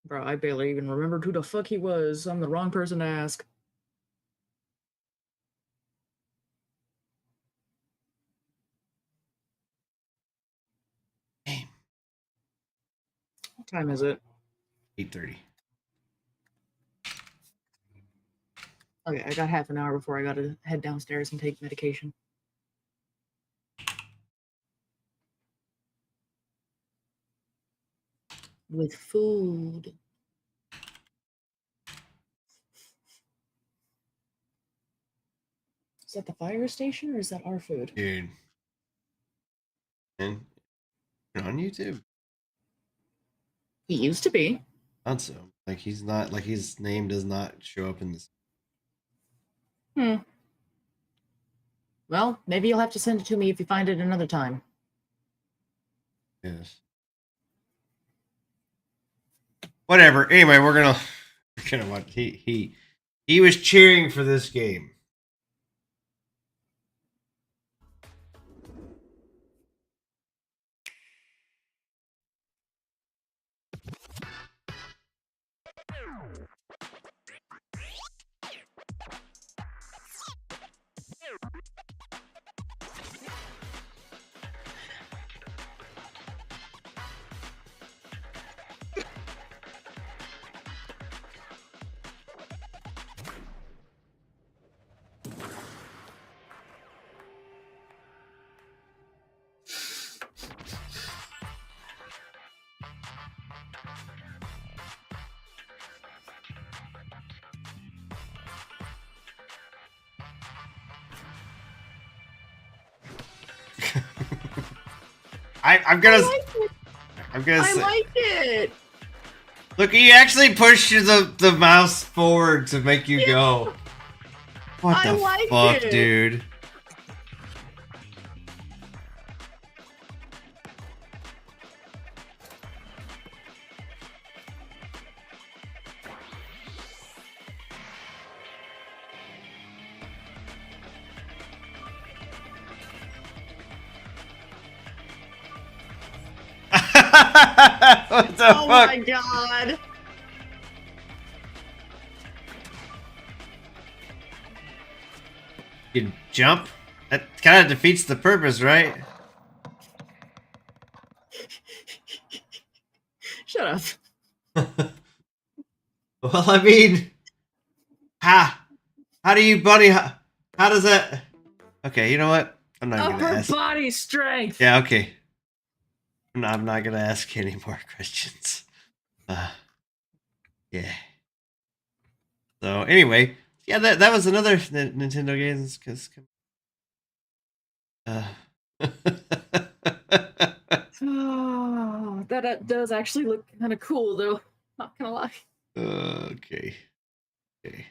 Bro, I barely even remembered who the fuck he was. I'm the wrong person to ask. What time is it? 8:30. Okay, I got half an hour before I gotta head downstairs and take medication. With food. Is that the fire station or is that our food? Dude. And on YouTube. He used to be. Not so. Like he's not like his name does not show up in this. Well, maybe you'll have to send it to me if you find it another time. Yes. Whatever. Anyway, we're gonna watch. He was cheering for this game. I'm gonna I say, like it. look, he actually pushed the mouse forward to make you go. What I the like fuck, it. dude? What the Oh fuck? my god. You can jump? That kind of defeats the purpose, right? Shut up. Well, I mean, how do you, buddy? How does that? Okay, you know what? I'm not gonna Upper ask. body strength. Yeah, okay. I'm not gonna ask any more questions. Yeah. So anyway, yeah, that was another Nintendo games because. Oh, that does actually look kind of cool, though. Not gonna lie. Okay. Okay.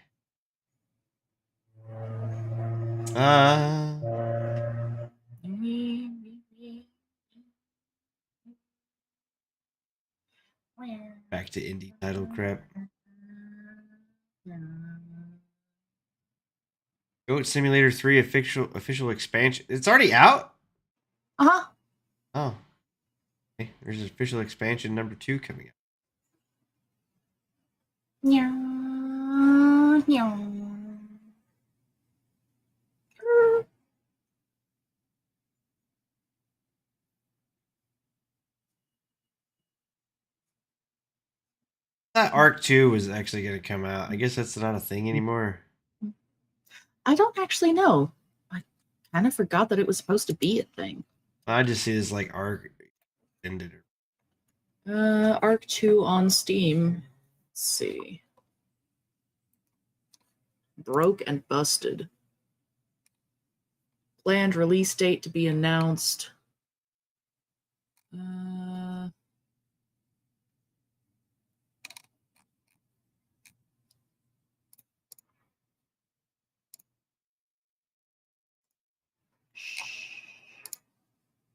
Back to indie title crap. Goat Simulator 3 official expansion. It's already out? Uh-huh. Oh. Okay. There's an official expansion number 2 coming out. That Arc 2 was actually going to come out. I guess that's not a thing anymore. I don't actually know. I kind of forgot that it was supposed to be a thing. I just see this like Arc ended. Arc 2 on Steam. Let's see. Broke and busted. Planned release date to be announced.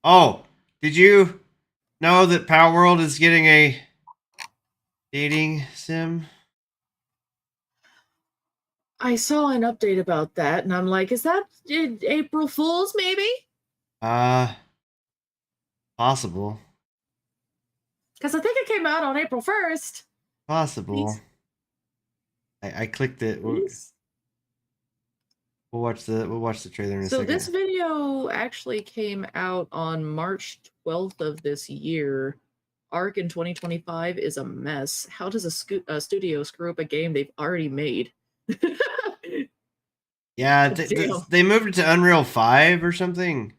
Oh, did you know that Power World is getting a dating sim? I saw an update about that, and I'm like, is that April Fool's, maybe? Possible. Because I think it came out on April 1st. Possible. I clicked it. We'll watch the trailer in a So second. this video actually came out on March 12th of this year. Arc in 2025 is a mess. How does a studio screw up a game they've already made? Yeah, Damn. they moved it to Unreal 5 or something.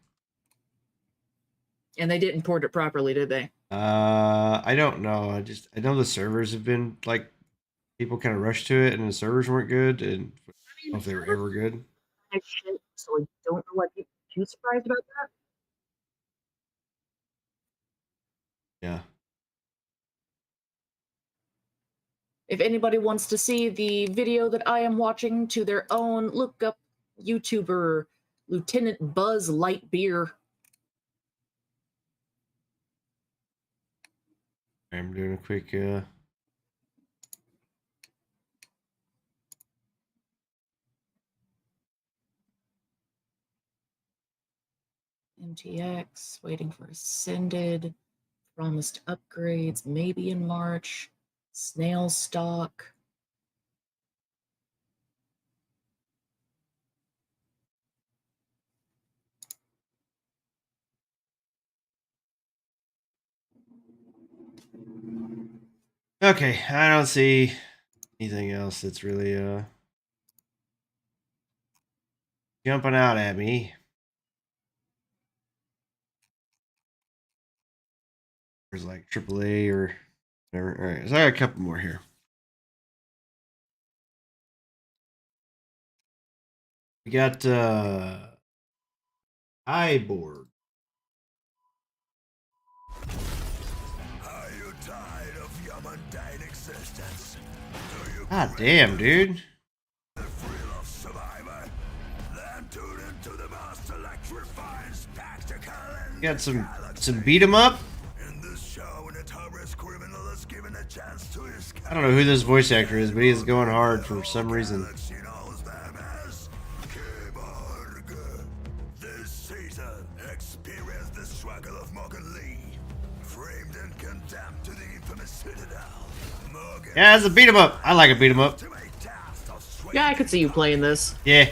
And they didn't port it properly, did they? I don't know. I know the servers have been like people kind of rushed to it, and the servers weren't good, and I don't know if they were ever good. Shit, so I don't know what people are too surprised about that. Yeah. If anybody wants to see the video that I am watching to their own, look up YouTuber Lieutenant Buzz Lightbeer. I'm doing a quick MTX, waiting for Ascended, promised upgrades, maybe in March, snail stock. Okay, I don't see anything else that's really jumping out at me. There's like AAA or whatever. All right, so I got a couple more here. We got iBoard. God damn, dude. You got some beat 'em up. I don't know who this voice actor is, but he is going hard for some reason. Yeah, it's a beat 'em up. I like a beat 'em up. Yeah, I could see you playing this. Yeah.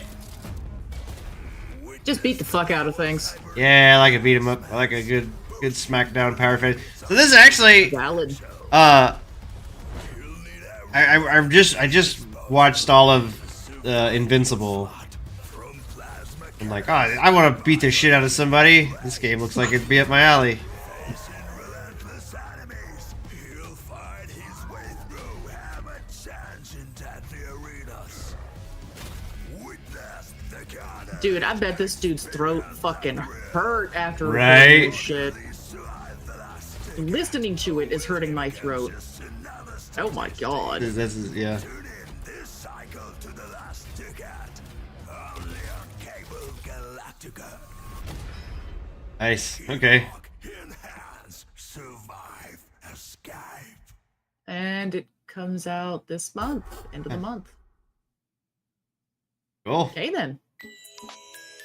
Just beat the fuck out of things. Yeah, I like a beat 'em up. I like a good smackdown power face. So this is actually valid. I just watched all of Invincible. I'm like, oh, I want to beat the shit out of somebody. This game looks like it'd be up my alley. Dude, I bet this dude's throat fucking hurt after right? This shit. Listening to it is hurting my throat. Oh my god. This is yeah. Nice. Okay. And it comes out this month, end of the month. Cool. Okay then.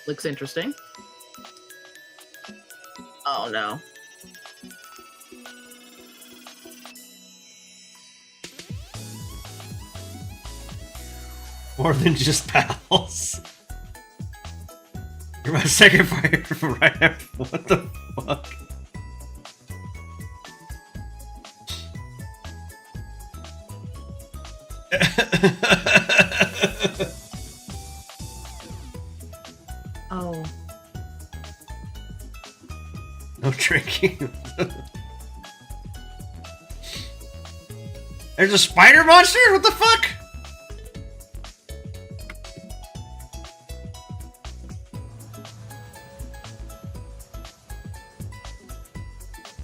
Looks interesting. Oh no. More than just pals. You're my second fighter from right after. What the fuck? Oh. No drinking. There's a spider monster? What the fuck?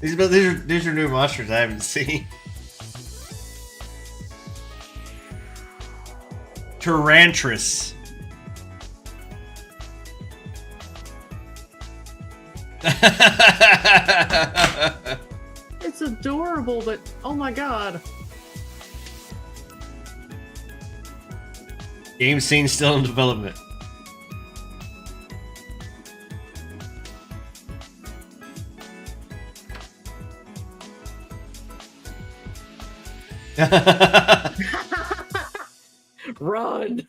These are new monsters I haven't seen. Tyrantris. It's adorable, but oh my god. Game scene still in development. Run.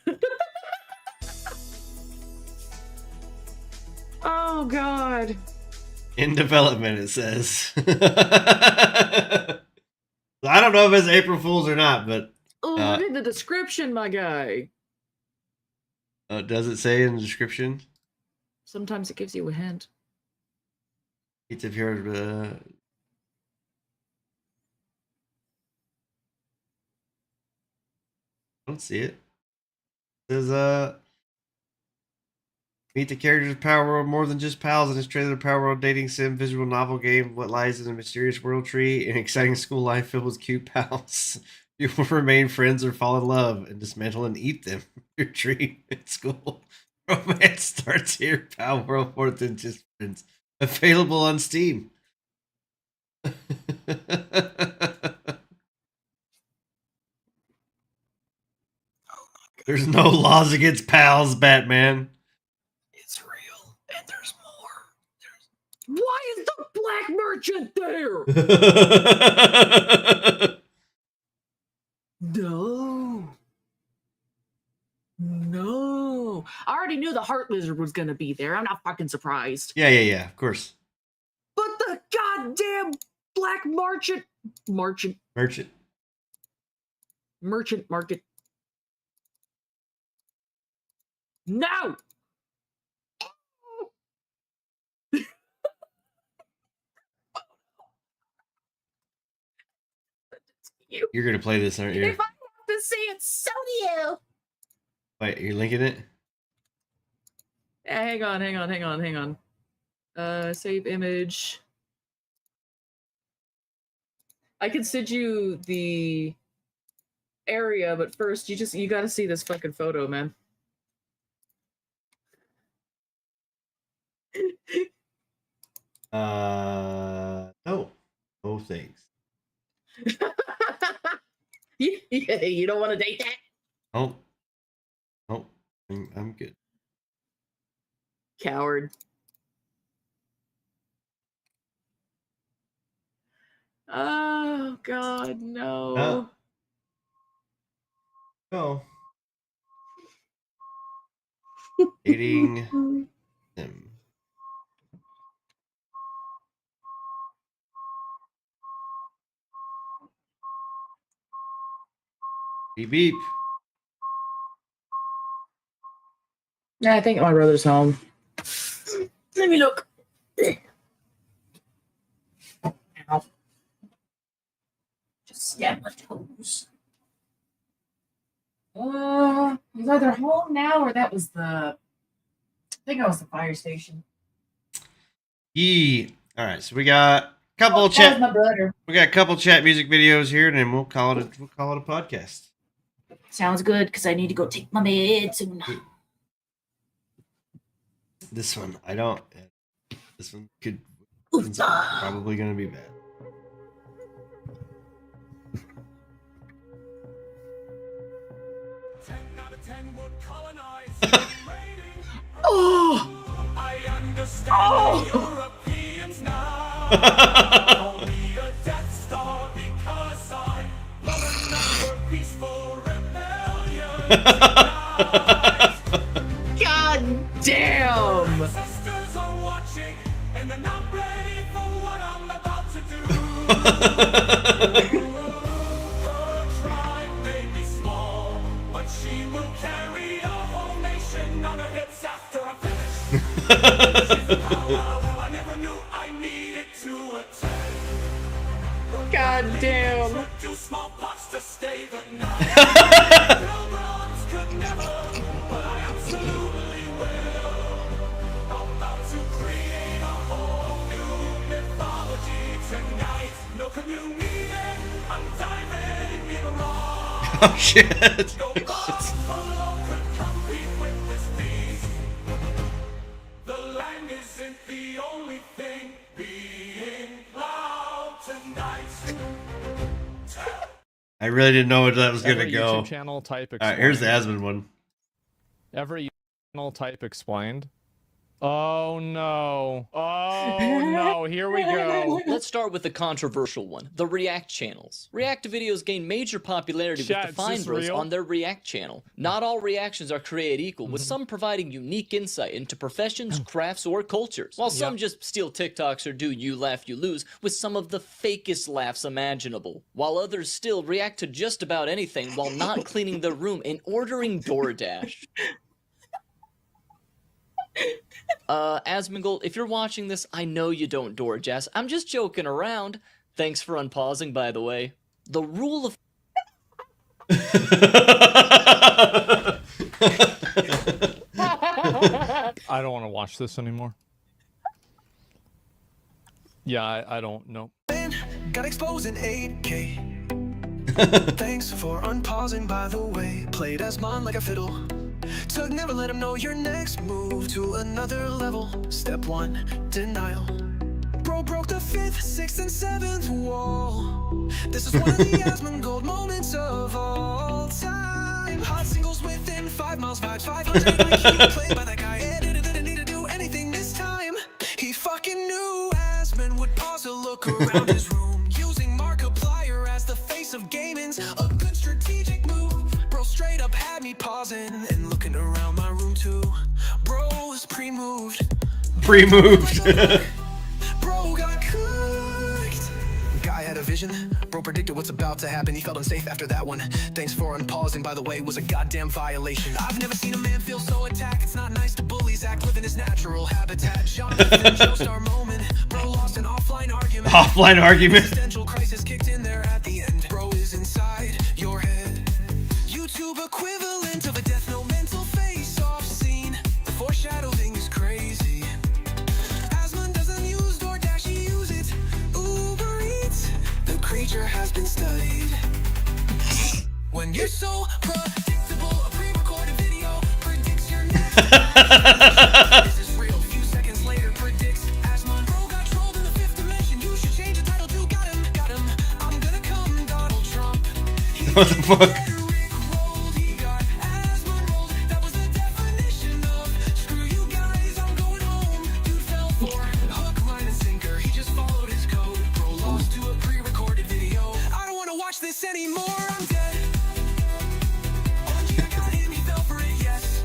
Oh god. In development, it says. I don't know if it's April Fool's or not, but Oh, look at the description, my guy. Does it say in the description? Sometimes it gives you a hint. It's if you're I don't see it. It says meet the characters of Power World more than just pals in this trailer. Power World dating sim visual novel game. What lies in a mysterious world tree? An exciting school life filled with cute pals. You will remain friends or fall in love and dismantle and eat them. Your tree at school. Romance starts here. Power World more than just friends. Available on Steam. There's no laws against pals, Batman. It's real, and there's more. Why is the black merchant there? No. No. I already knew the Heart Lizard was gonna be there. I'm not fucking surprised. Yeah, of course. But the goddamn black merchant market. No! You're gonna play this, aren't you? If I have to see it, so do you. Wait, you're linking it? Hang on. Save image. I can send you the area, but first you gotta see this fucking photo, man. No thanks. You don't want to date that? Oh, I'm good. Coward. Oh God, no. No. Dating him. Beep beep. Yeah, I think my brother's home. Let me look. Ow. Just stab my toes. He's either home now or that was I think that was the fire station. All right, so we got a couple chat. My brother. We got a couple chat music videos here, and then we'll call it a podcast. Sounds good, because I need to go take my meds soon. This one, I don't. This one it's probably gonna be bad. Oh! I understand Europeans now. Only a Death Star because I love another peaceful rebellion tonight. God damn! My sisters are watching and they're not ready for what I'm about to do. Her tribe may be small, but she will carry a whole nation on her hips after I finish. I never knew I needed to attend. God damn. Too small pots to stay the night. Pilgrims could never, but I absolutely will. I'm about to create a whole new mythology tonight. No communion, I'm diving in raw. Oh shit. No buffalo could compete with this beast. The land isn't the only thing being loud tonight. I really didn't know where that was gonna Every go. YouTube channel type All right, here's the explained. Asmund one. Every channel type explained. Oh no. Oh no, here we go. Let's start with the controversial one, the React channels. React videos gain major popularity Chat, with the is Fine this Bros real? on their React channel. Not all reactions are created equal, with some providing unique insight into professions, crafts, or cultures, while some just steal TikToks or do you laugh, you lose, with some of the fakest laughs imaginable, while others still react to just about anything while not cleaning their room and ordering DoorDash. Asmongold, if you're watching this, I know you don't DoorDash. I'm just joking around. Thanks for unpausing, by the way. The rule of... I don't want to watch this anymore. Yeah, I don't know. Got exposed in 8K. Thanks for unpausing, by the way. Played as mine like a fiddle. Took never let him know your next move to another level. Step 1, denial. Bro broke the 5th, 6th, and 7th wall. This is one of the Asmongold moments of all time. Hot singles within 5 miles, vibes 500 IQ. Played by that guy, didn't need to do anything this time. He fucking knew Asmon would pause to look around his room, using Markiplier as the face of gaming's a good strategic move. Bro straight up had me pausing and looking around my room too. Bro was pre-moved. Pre-moved. Bro got cooked. Guy had a vision. Bro predicted what's about to happen. He felt unsafe after that one. Thanks for unpausing, by the way, was a goddamn violation. I've never seen a man feel so attacked. It's not nice to bully Zach, living his natural habitat. Jonathan Joestar moment. Bro lost an offline argument. Offline argument. Existential crisis kicked in there at the end. Bro is inside your head. YouTube equivalent of a Death Note mental face-off scene. The foreshadowing is crazy. Asmon doesn't use DoorDash, he uses Uber Eats. The creature has been studied. When And you're so predictable. A pre-recorded video predicts your next. This is real. Few seconds later predicts. As Monroe got trolled in the fifth dimension, you should change the title to Got Him, Got Him. I'm gonna come Donald Trump. What the fuck? He got as Monroe. That was the definition of screw you guys, I'm going home. Dude fell for hook, line, and sinker. He just followed his code. Bro lost to a pre-recorded video. I don't wanna watch this anymore. I'm dead. OMG, I got him. He fell for it, yes.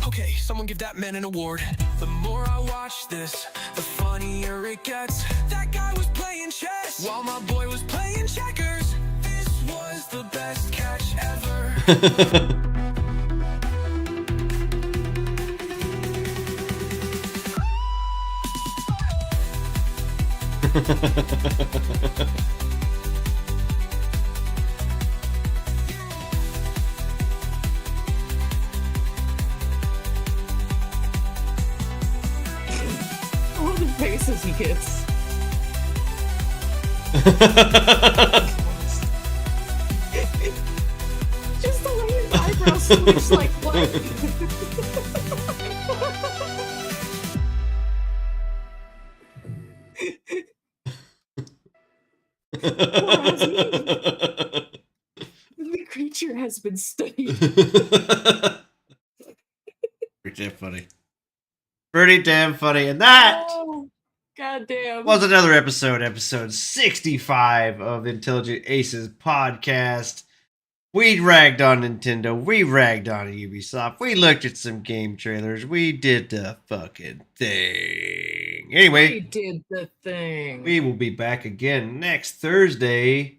Okay, someone give that man an award. The more I watch this, the funnier it gets. That guy was playing chess while my boy was playing checkers. This was the best catch ever. All the faces he gets. Just the way his eyebrows switch, like what? The creature has been studied. Pretty damn funny. Pretty damn funny. And that Goddamn. was another episode 65 of Intelligent Aces podcast. We ragged on Nintendo. We ragged on Ubisoft. We looked at some game trailers. We did the fucking thing. Anyway, We did the thing. we will be back again next Thursday.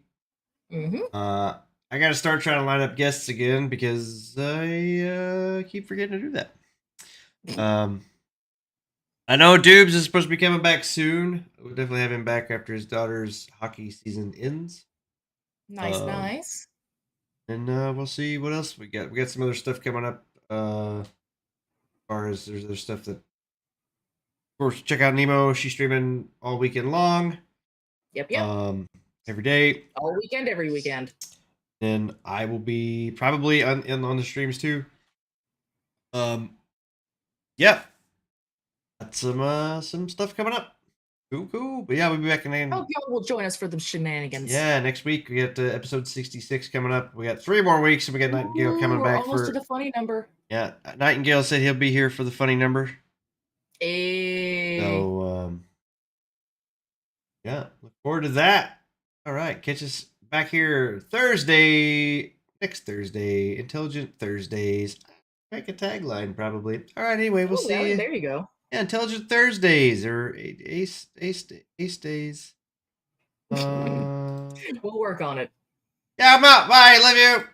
Mm-hmm. I gotta start trying to line up guests again because I keep forgetting to do that. I know Dubes is supposed to be coming back soon. We'll definitely have him back after his daughter's hockey season ends. Nice. And we'll see what else we got. We got some other stuff coming up. As far as there's other stuff that, of course, check out Nemo. She's streaming all weekend long. Yep. Every day. All weekend, every weekend. Then I will be probably on the streams too. Yeah. Got some stuff coming up. Cool. But yeah, we'll be back in. Hope y'all will join us for the shenanigans. Yeah, next week we got episode 66 coming up. We got 3 more weeks, and we got Nightingale coming back almost for to the funny number. Yeah. Nightingale said he'll be here for the funny number. Hey. So yeah, look forward to that. All right, catch us back here next Thursday, Intelligent Thursdays. Make a tagline probably. All right, anyway, we'll see you. There you go. Yeah, Intelligent Thursdays or Ace Days. We'll work on it. Yeah, I'm out. Bye. Love you.